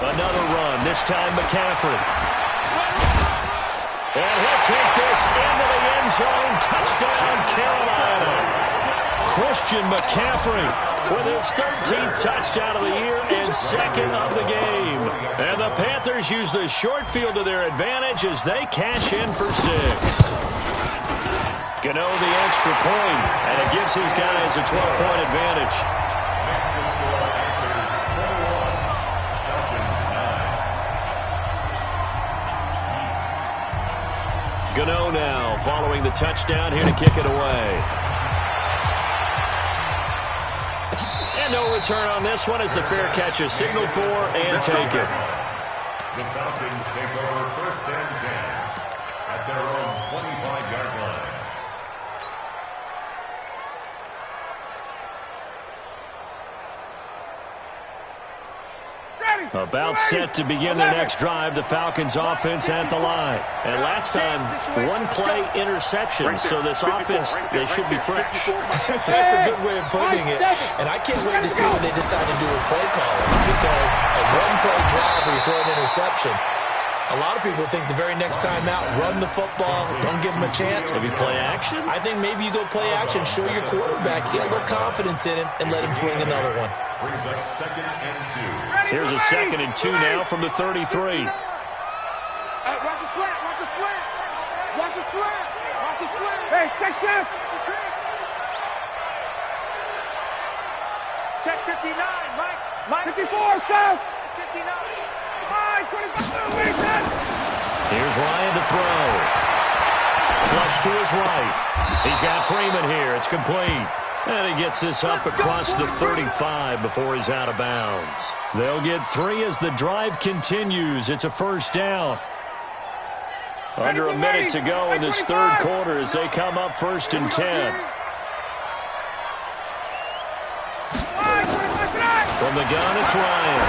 [SPEAKER 2] Another run, this time McCaffrey. And he'll take this into the end zone. Touchdown, Carolina. Christian McCaffrey with his 13th touchdown of the year and 2nd of the game. And the Panthers use the short field to their advantage as they cash in for 6. Gano the extra point, and it gives his guys a 12-point advantage. Gano now following the touchdown here to kick it away. And no return on this one as the fair catch is signaled for and taken.
[SPEAKER 4] The Falcons take over 1st and 10 at their own 25-yard line.
[SPEAKER 2] About set to begin their next drive, the Falcons offense at the line. And last time, 1 play interception, so this offense, they should be fresh.
[SPEAKER 3] That's a good way of putting it. And I can't wait to see what they decide to do with play calling, because a 1-play drive where you throw an interception, a lot of people think the very next time out, run the football, don't give them a chance.
[SPEAKER 2] Maybe play action?
[SPEAKER 3] I think maybe you go play action, show your quarterback, get a little confidence in him, and let him fling another one.
[SPEAKER 4] Brings up 2nd and 2.
[SPEAKER 2] Here's a 2nd and 2 now from the 33.
[SPEAKER 5] Watch his slant. Hey, check. Check 59, Mike. 54, South. 59. 25.
[SPEAKER 2] Here's Ryan to throw. Flush to his right. He's got Freeman here. It's complete. And he gets this up across the 35 before he's out of bounds. They'll get 3 as the drive continues. It's a 1st down. Under a minute to go in this 3rd quarter as they come up 1st and 10. From the gun, it's Ryan.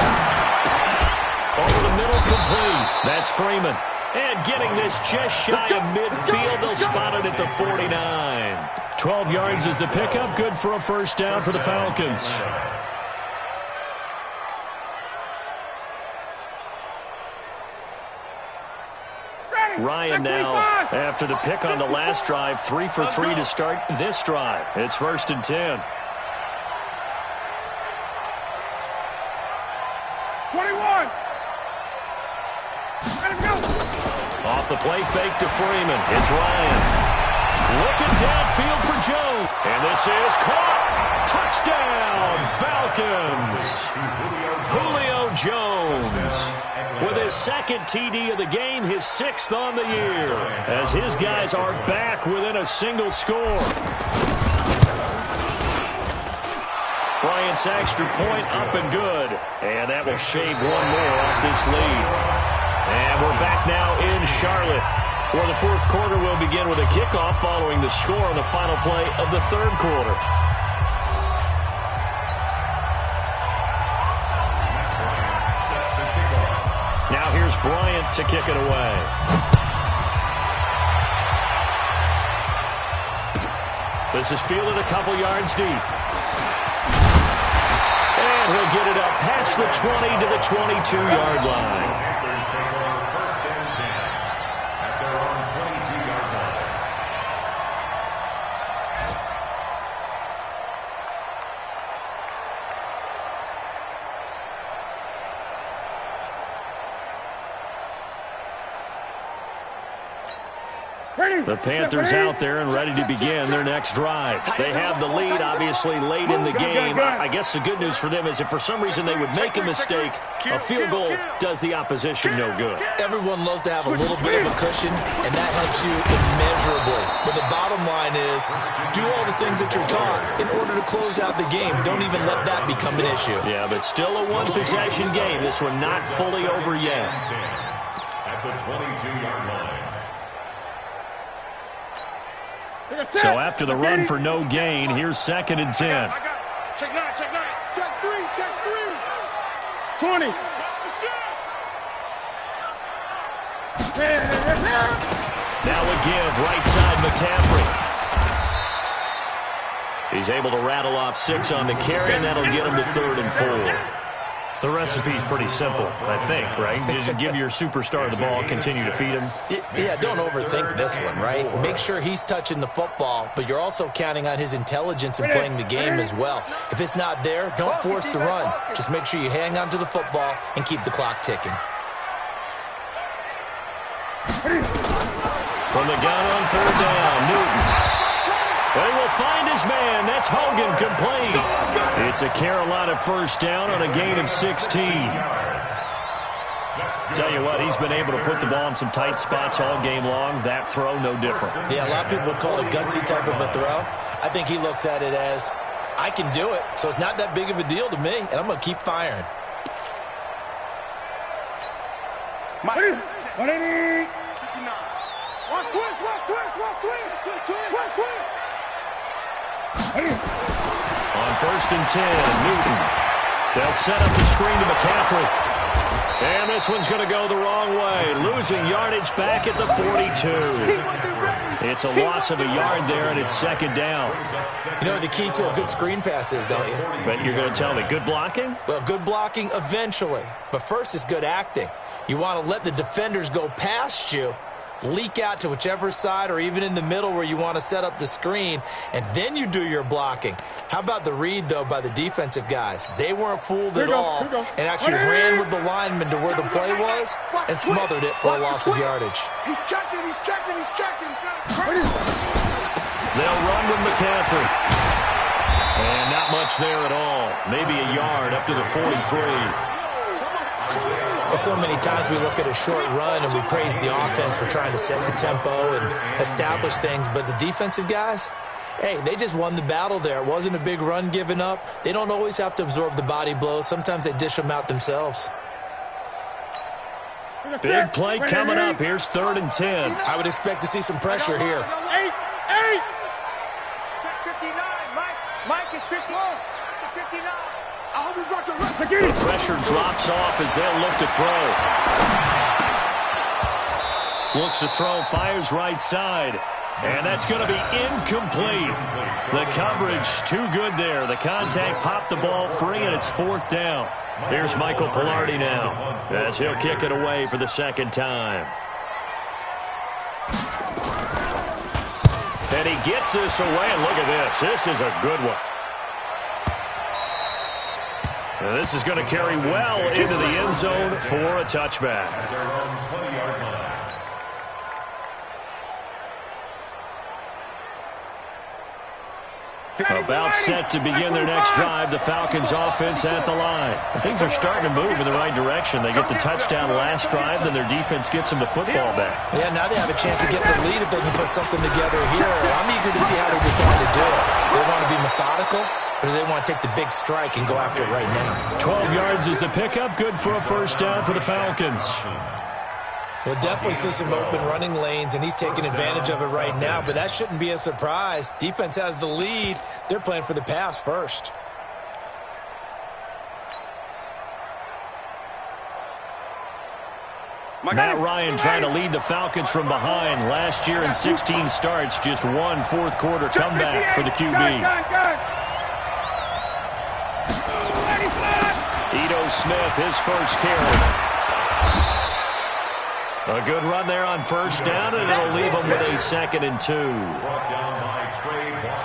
[SPEAKER 2] Over the middle, complete. That's Freeman. And getting this just shy of midfield, they'll spot it at the 49. 12 yards is the pickup. Good for a 1st down for the Falcons. Ryan now, after the pick on the last drive, 3 for 3 to start this drive. It's 1st and 10.
[SPEAKER 5] 21. Let him go.
[SPEAKER 2] Off the play fake to Freeman. It's Ryan. Looking downfield for Jones. And this is caught. Touchdown, Falcons. Julio Jones with his second TD of the game, his 6th on the year, as his guys are back within a single score. Bryant's extra point up and good, and that will shave one more off this lead. And we're back now in Charlotte, where the 4th quarter will begin with a kickoff following the score on the final play of the 3rd quarter. Now here's Bryant to kick it away. This is fielded a couple yards deep. And he'll get it up past the 20 to the 22-yard line. The Panthers out there and ready to begin their next drive. They have the lead, obviously, late in the game. I guess the good news for them is if for some reason they would make a mistake, a field goal does the opposition no good.
[SPEAKER 3] Everyone loves to have a little bit of a cushion, and that helps you immeasurably. But the bottom line is, do all the things that you're taught in order to close out the game. Don't even let that become an issue.
[SPEAKER 2] Yeah, but still a one-possession game. This one not fully over yet.
[SPEAKER 4] At the 22-yard line.
[SPEAKER 2] So after the run for no gain, here's 2nd and 10.
[SPEAKER 5] Check 9, check 9. Check 3, check 3. 20.
[SPEAKER 2] Now a give, right side McCaffrey. He's able to rattle off 6 on the carry, and that'll get him to 3rd and 4. The recipe's pretty simple, I think, right? Just give your superstar the ball, continue to feed him.
[SPEAKER 3] Yeah, don't overthink this one, right? Make sure he's touching the football, but you're also counting on his intelligence in playing the game as well. If it's not there, don't force the run. Just make sure you hang on to the football and keep the clock ticking.
[SPEAKER 2] From the gun on 3rd down, Newton. They will find his man. That's Hogan, complete. It's a Carolina 1st down on a gain of 16. Tell you what, he's been able to put the ball in some tight spots all game long. That throw, no different.
[SPEAKER 3] Yeah, a lot of people would call it a gutsy type of a throw. I think he looks at it as, I can do it, so it's not that big of a deal to me, and I'm going to keep firing.
[SPEAKER 5] Mike. 180. 59. Watch twist, watch twist, watch twist. Twist, twist.
[SPEAKER 2] On 1st and 10, Newton. They'll set up the screen to McCaffrey. And this one's going to go the wrong way. Losing yardage back at the 42. It's a loss of a yard there, and it's 2nd down.
[SPEAKER 3] You know what the key to a good screen pass is, don't you?
[SPEAKER 2] But you're going to tell me, good blocking?
[SPEAKER 3] Well, good blocking eventually. But first is good acting. You want to let the defenders go past you, leak out to whichever side or even in the middle where you want to set up the screen, and then you do your blocking. How about the read, though, by the defensive guys? They weren't fooled at all and actually ran with the lineman to where the play was and smothered it for a loss of yardage.
[SPEAKER 5] He's checking, he's checking, he's checking.
[SPEAKER 2] They'll run with McCaffrey. And not much there at all. Maybe a yard up to the 43.
[SPEAKER 3] Well, so many times we look at a short run and we praise the offense for trying to set the tempo and establish things, but the defensive guys, hey, they just won the battle there. It wasn't a big run given up. They don't always have to absorb the body blows. Sometimes they dish them out themselves.
[SPEAKER 2] Big play coming up. Here's 3rd and 10.
[SPEAKER 3] I would expect to see some pressure here.
[SPEAKER 5] 8. Check 59. Mike is 51. 59. I hope you brought your rest.
[SPEAKER 2] The pressure drops off as they'll look to throw. Looks to throw, fires right side. And that's going to be incomplete. The coverage too good there. The contact popped the ball free, and it's 4th down. Here's Michael Pilardi now as he'll kick it away for the 2nd time. And he gets this away, and look at this. This is a good one. And this is going to carry well into the end zone for a touchback. About set to begin their next drive, the Falcons offense at the line. And things are starting to move in the right direction. They get the touchdown last drive, then their defense gets them the football back.
[SPEAKER 3] Yeah, now they have a chance to get the lead if they can put something together here. I'm eager to see how they decide to do it. They want to be methodical, or do they want to take the big strike and go after it right now?
[SPEAKER 2] 12 yards is the pickup, good for a first down for the Falcons.
[SPEAKER 3] We'll definitely see some open running lanes, and he's taking advantage of it right now, but that shouldn't be a surprise. Defense has the lead. They're playing for the pass first.
[SPEAKER 2] Matt Ryan trying to lead the Falcons from behind. Last year in 16 starts, just one fourth-quarter comeback for the QB. Ito Smith, his first carry. A good run there on first down, and it'll leave them with a 2nd and 2.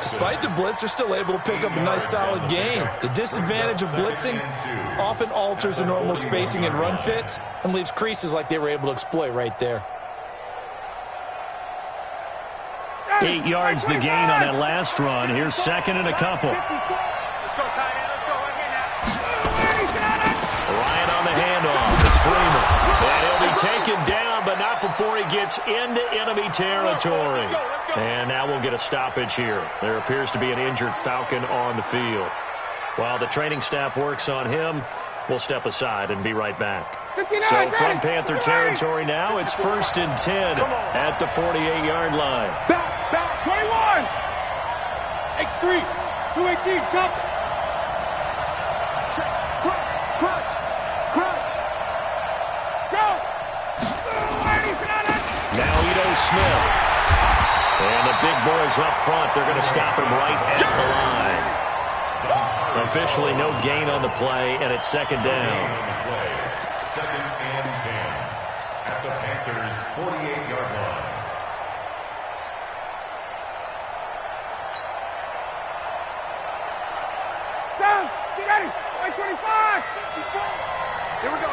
[SPEAKER 3] Despite the blitz, they're still able to pick up a nice solid gain. The disadvantage of blitzing often alters the normal spacing and run fits and leaves creases like they were able to exploit right there.
[SPEAKER 2] 8 yards the gain on that last run. Here's 2nd and a couple.
[SPEAKER 5] Let's go, tight end. Let's go.
[SPEAKER 2] Ryan on the handoff. It's Freeman. And he'll be taken down, but not before he gets into enemy territory. And now we'll get a stoppage here. There appears to be an injured Falcon on the field. While the training staff works on him, we'll step aside and be right back. So from Panther territory now, it's 1st and 10 at the 48-yard line.
[SPEAKER 5] Back, 21. X3, 218, jump. Crunch. Go.
[SPEAKER 2] Now Ito Smith. And the big boys up front, they're going to stop him right at the line. Officially no gain on the play, and it's 2nd down.
[SPEAKER 4] 2nd and 10 at the Panthers' 48-yard line.
[SPEAKER 5] Down. Get ready. 25. Here we go.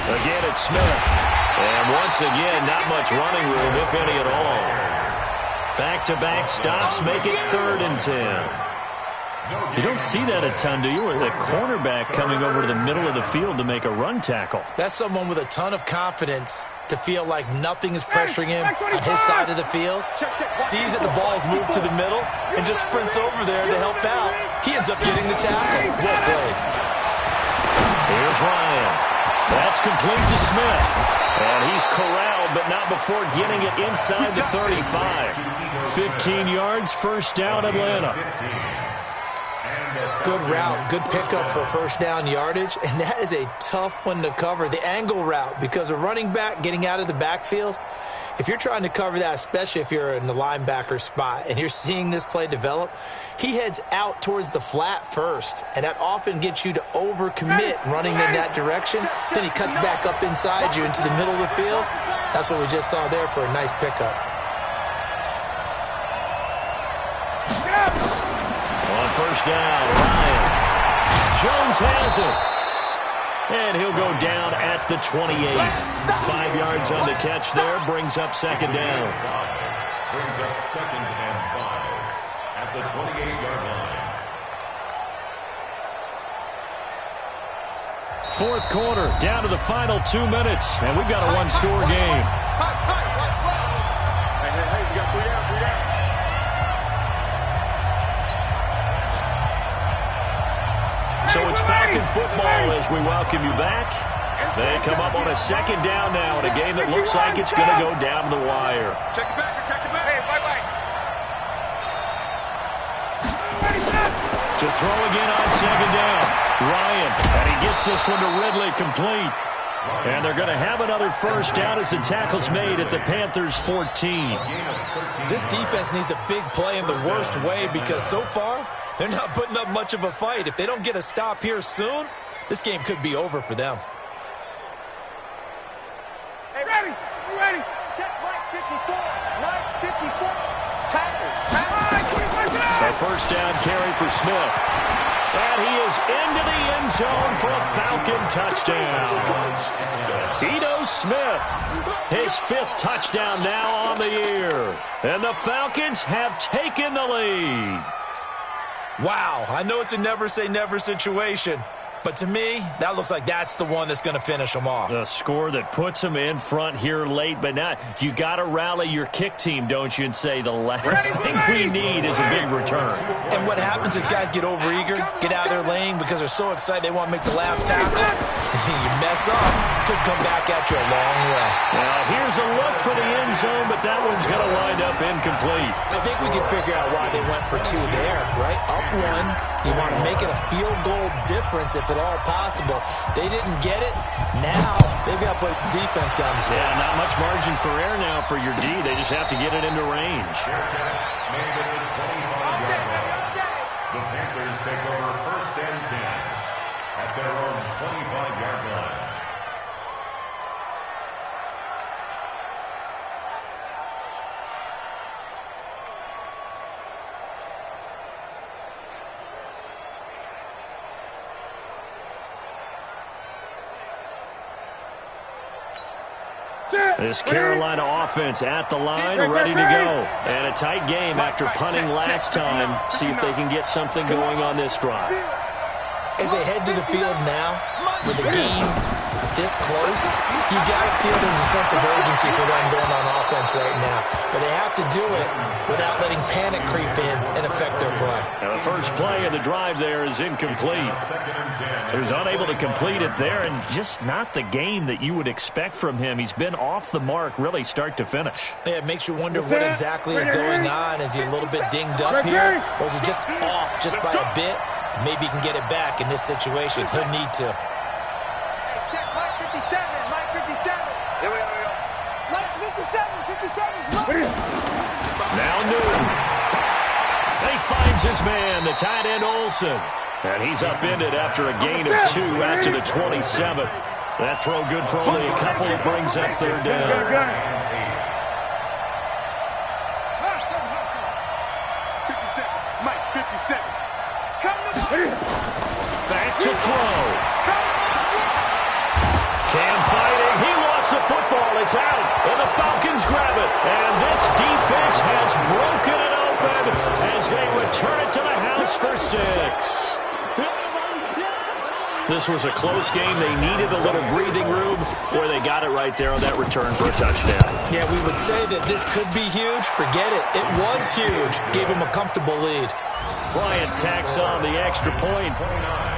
[SPEAKER 2] Again, it's Smith. And once again, not much running room, if any at all. Back-to-back stops make it 3rd and 10. You don't see that a ton, do you? Or the cornerback coming over to the middle of the field to make a run tackle.
[SPEAKER 3] That's someone with a ton of confidence to feel like nothing is pressuring him on his side of the field. Sees that the ball's moved to the middle and just sprints over there to help out. He ends up getting the tackle. Well played.
[SPEAKER 2] Here's Ryan. That's complete to Smith. And he's corralled, but not before getting it inside the 35. 15 yards, first down, Atlanta.
[SPEAKER 3] Good route, good pickup for first down yardage, and that is a tough one to cover. The angle route, because a running back getting out of the backfield, if you're trying to cover that, especially if you're in the linebacker spot and you're seeing this play develop, he heads out towards the flat first, and that often gets you to overcommit running in that direction. Then he cuts back up inside you into the middle of the field. That's what we just saw there for a nice pickup.
[SPEAKER 2] On first down, Ryan. Jones has it. And he'll go down at the 28. 5 yards on the catch there, brings up 2nd down.
[SPEAKER 4] Brings up 2nd and 5 at the 28-yard line.
[SPEAKER 2] 4th quarter, down to the final 2 minutes, and we've got a one-score game.
[SPEAKER 5] Hey, you got 3 down.
[SPEAKER 2] So it's Falcon football as we welcome you back. They come up on a 2nd down now in a game that looks like it's going to go down the wire.
[SPEAKER 5] Check it back. Hey, bye.
[SPEAKER 2] To throw again on 2nd down. Ryan, and he gets this one to Ridley, complete. And they're going to have another first down as the tackle's made at the Panthers' 14.
[SPEAKER 3] This defense needs a big play in the worst way because so far, they're not putting up much of a fight. If they don't get a stop here soon, this game could be over for them.
[SPEAKER 5] Hey, ready? You ready? Check right 54. Right 54. Tackles.
[SPEAKER 2] A first down carry for Smith. And he is into the end zone for a Falcon touchdown. Ito Smith, his 5th touchdown now on the year. And the Falcons have taken the lead.
[SPEAKER 3] Wow, I know it's a never-say-never situation, but to me, that looks like that's the one that's going to finish them off.
[SPEAKER 2] The score that puts them in front here late, but now you got to rally your kick team, don't you, and say the last thing we need is a big return.
[SPEAKER 3] And what happens is guys get overeager, get out of their lane because they're so excited they want to make the last tackle. You mess up, could come back at you a long way.
[SPEAKER 2] Now, here's a look for the end zone, but that one's going to wind up incomplete.
[SPEAKER 3] I think we can figure out why they went for 2 there, right? Up 1, you want to make it a field goal difference if at all possible. They didn't get it. Now they've got to play some defense down the stretch.
[SPEAKER 2] Yeah, not much margin for error now for your D. They just have to get it into range.
[SPEAKER 4] The Panthers take over 1st and 10 at their own 25-yard line.
[SPEAKER 2] This Carolina offense at the line, ready to go. And a tight game after punting last time. See if they can get something going on this drive.
[SPEAKER 3] As they head to the field now, with the game this close, you got to feel there's a sense of urgency for them going on offense right now. But they have to do it without letting panic creep in and affect their play.
[SPEAKER 2] Now the first play of the drive there is incomplete. So he's unable to complete it there, and just not the game that you would expect from him. He's been off the mark really start to finish.
[SPEAKER 3] Yeah, it makes you wonder what exactly is going on. Is he a little bit dinged up here? Or is he just off just by a bit? Maybe he can get it back in this situation. He'll need to.
[SPEAKER 5] Check Mike 57. Mike 57. Here we go. Mike's 57. 57.
[SPEAKER 2] Now Newton. And he finds his man, the tight end Olsen. And he's upended after a gain of 2 after the 27th. That throw good for only a couple. It brings up 3rd down.
[SPEAKER 5] 57. Mike 57.
[SPEAKER 2] Back to throw. Cam fighting. He lost the football. It's out. And the Falcons grab it. And this defense has broken it open as they return it to the house for 6. This was a close game. They needed a little breathing room, or they got it right there on that return for a touchdown.
[SPEAKER 3] Yeah, we would say that this could be huge. Forget it. It was huge. Gave him a comfortable lead.
[SPEAKER 2] Bryant tacks on the extra point.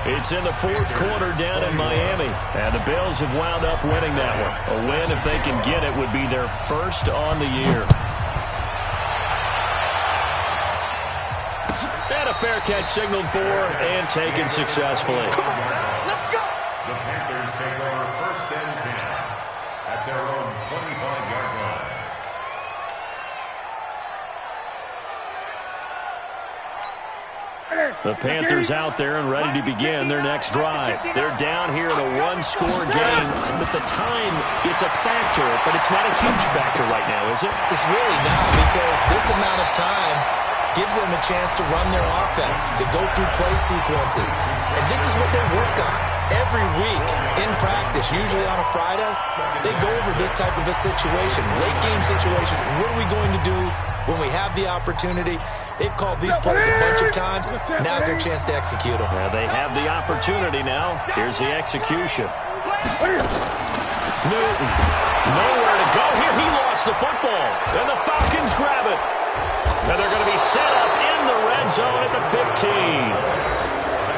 [SPEAKER 2] It's in the 4th quarter down in Miami, and the Bills have wound up winning that one. A win, if they can get it, would be their first on the year. And a fair catch signaled for and taken successfully.
[SPEAKER 5] Let's go.
[SPEAKER 4] The Panthers take over 1st and 10 at their own 25-yard line.
[SPEAKER 2] The Panthers out there and ready to begin their next drive. They're down here in a 1-score game. But the time, it's a factor, but it's not a huge factor right now, is it?
[SPEAKER 3] It's really not, because this amount of time gives them a chance to run their offense, to go through play sequences. And this is what they work on every week in practice, usually on a Friday. They go over this type of a situation, late game situation. What are we going to do when we have the opportunity? They've called these plays a bunch of times. Now's their chance to execute them.
[SPEAKER 2] Well, they have the opportunity now. Here's the execution. Newton, nowhere to go here. He lost the football. And the Falcons grab it. And they're going to be set up in the red zone at the 15.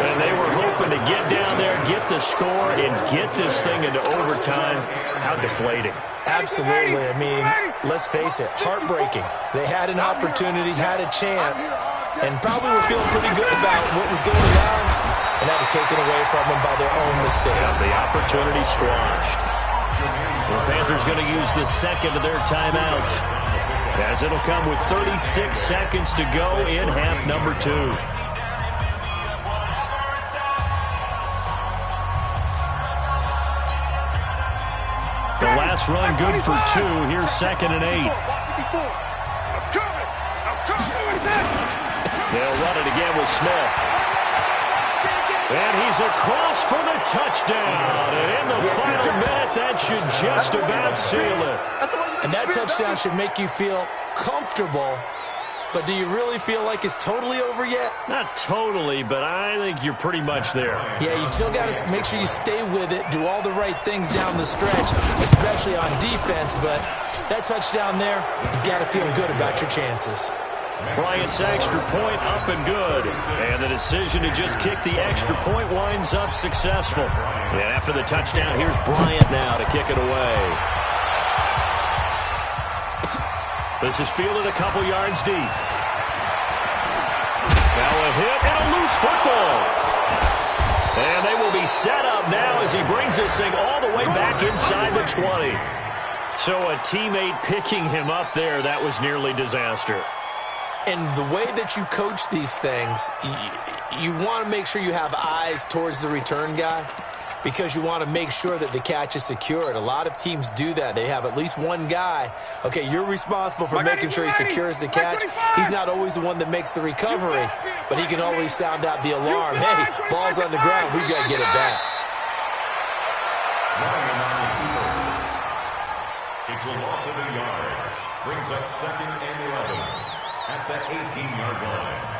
[SPEAKER 2] And they were hoping to get down there, get the score, and get this thing into overtime. How deflating.
[SPEAKER 3] Absolutely. I mean, let's face it, heartbreaking. They had an opportunity, had a chance, and probably were feeling pretty good about what was going on, and that was taken away from them by their own mistake.
[SPEAKER 2] Yeah, the opportunity squashed. The Panthers going to use the second of their timeouts, as it'll come with 36 seconds to go in half number 2. pass run good for 2. Here's 2nd and 8. They'll run it again with Smith. And he's across for the touchdown. And in the final minute, that should just about seal it.
[SPEAKER 3] And that touchdown should make you feel comfortable. But do you really feel like it's totally over yet?
[SPEAKER 2] Not totally, but I think you're pretty much there.
[SPEAKER 3] Yeah, you've still got to make sure you stay with it, do all the right things down the stretch, especially on defense. But that touchdown there, you've got to feel good about your chances.
[SPEAKER 2] Bryant's extra point up and good. And the decision to just kick the extra point winds up successful. And after the touchdown, here's Bryant now to kick it away. This is fielded a couple yards deep. Now a hit and a loose football. And they will be set up now as he brings this thing all the way back inside the 20. So a teammate picking him up there, that was nearly disaster.
[SPEAKER 3] And the way that you coach these things, you want to make sure you have eyes towards the return guy because you want to make sure that the catch is secured. A lot of teams do that. They have at least one guy. Okay, you're responsible for making sure he secures the catch. He's not always the one that makes the recovery, but he can always sound out the alarm. Hey, ball's on the ground. We've got to get it back.
[SPEAKER 4] It's a loss of a yard. Brings up 2nd and 11 at the 18-yard line.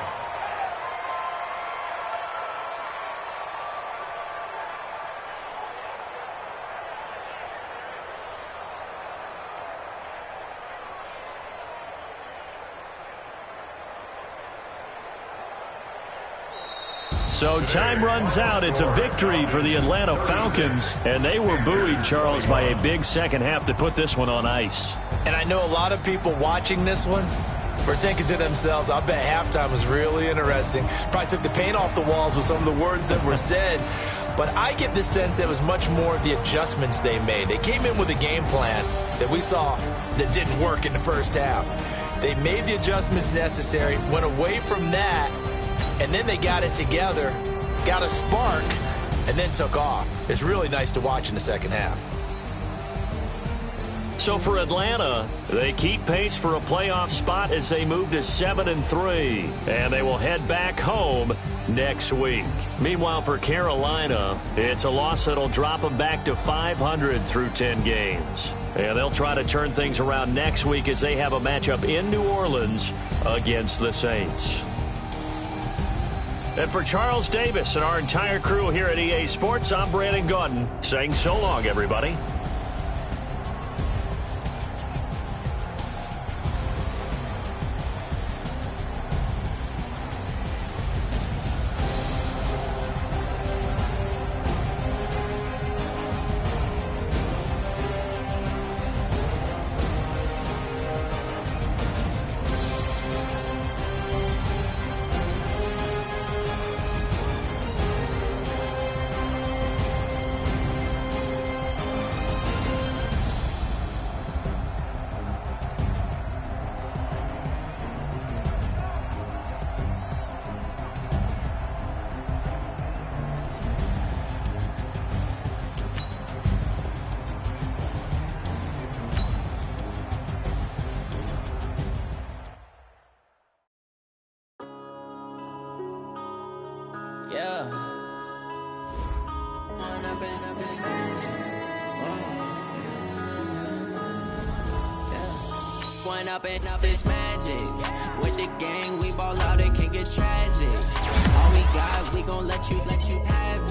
[SPEAKER 2] So time runs out. It's a victory for the Atlanta Falcons, and they were buoyed, Charles, by a big second half to put this one on ice.
[SPEAKER 3] And I know a lot of people watching this one were thinking to themselves, I bet halftime was really interesting. Probably took the paint off the walls with some of the words that were said. But I get the sense it was much more of the adjustments they made. They came in with a game plan that we saw that didn't work in the first half. They made the adjustments necessary, went away from that, and then they got it together, got a spark, and then took off. It's really nice to watch in the second half.
[SPEAKER 2] So for Atlanta, they keep pace for a playoff spot as they move to 7-3, and they will head back home next week. Meanwhile, for Carolina, it's a loss that'll drop them back to 500 through 10 games. And they'll try to turn things around next week as they have a matchup in New Orleans against the Saints. And for Charles Davis and our entire crew here at EA Sports, I'm Brandon Gaudin saying so long, everybody.
[SPEAKER 6] Up is magic. With the gang, we ball out, it can get tragic. All we got, we gon' let you have it.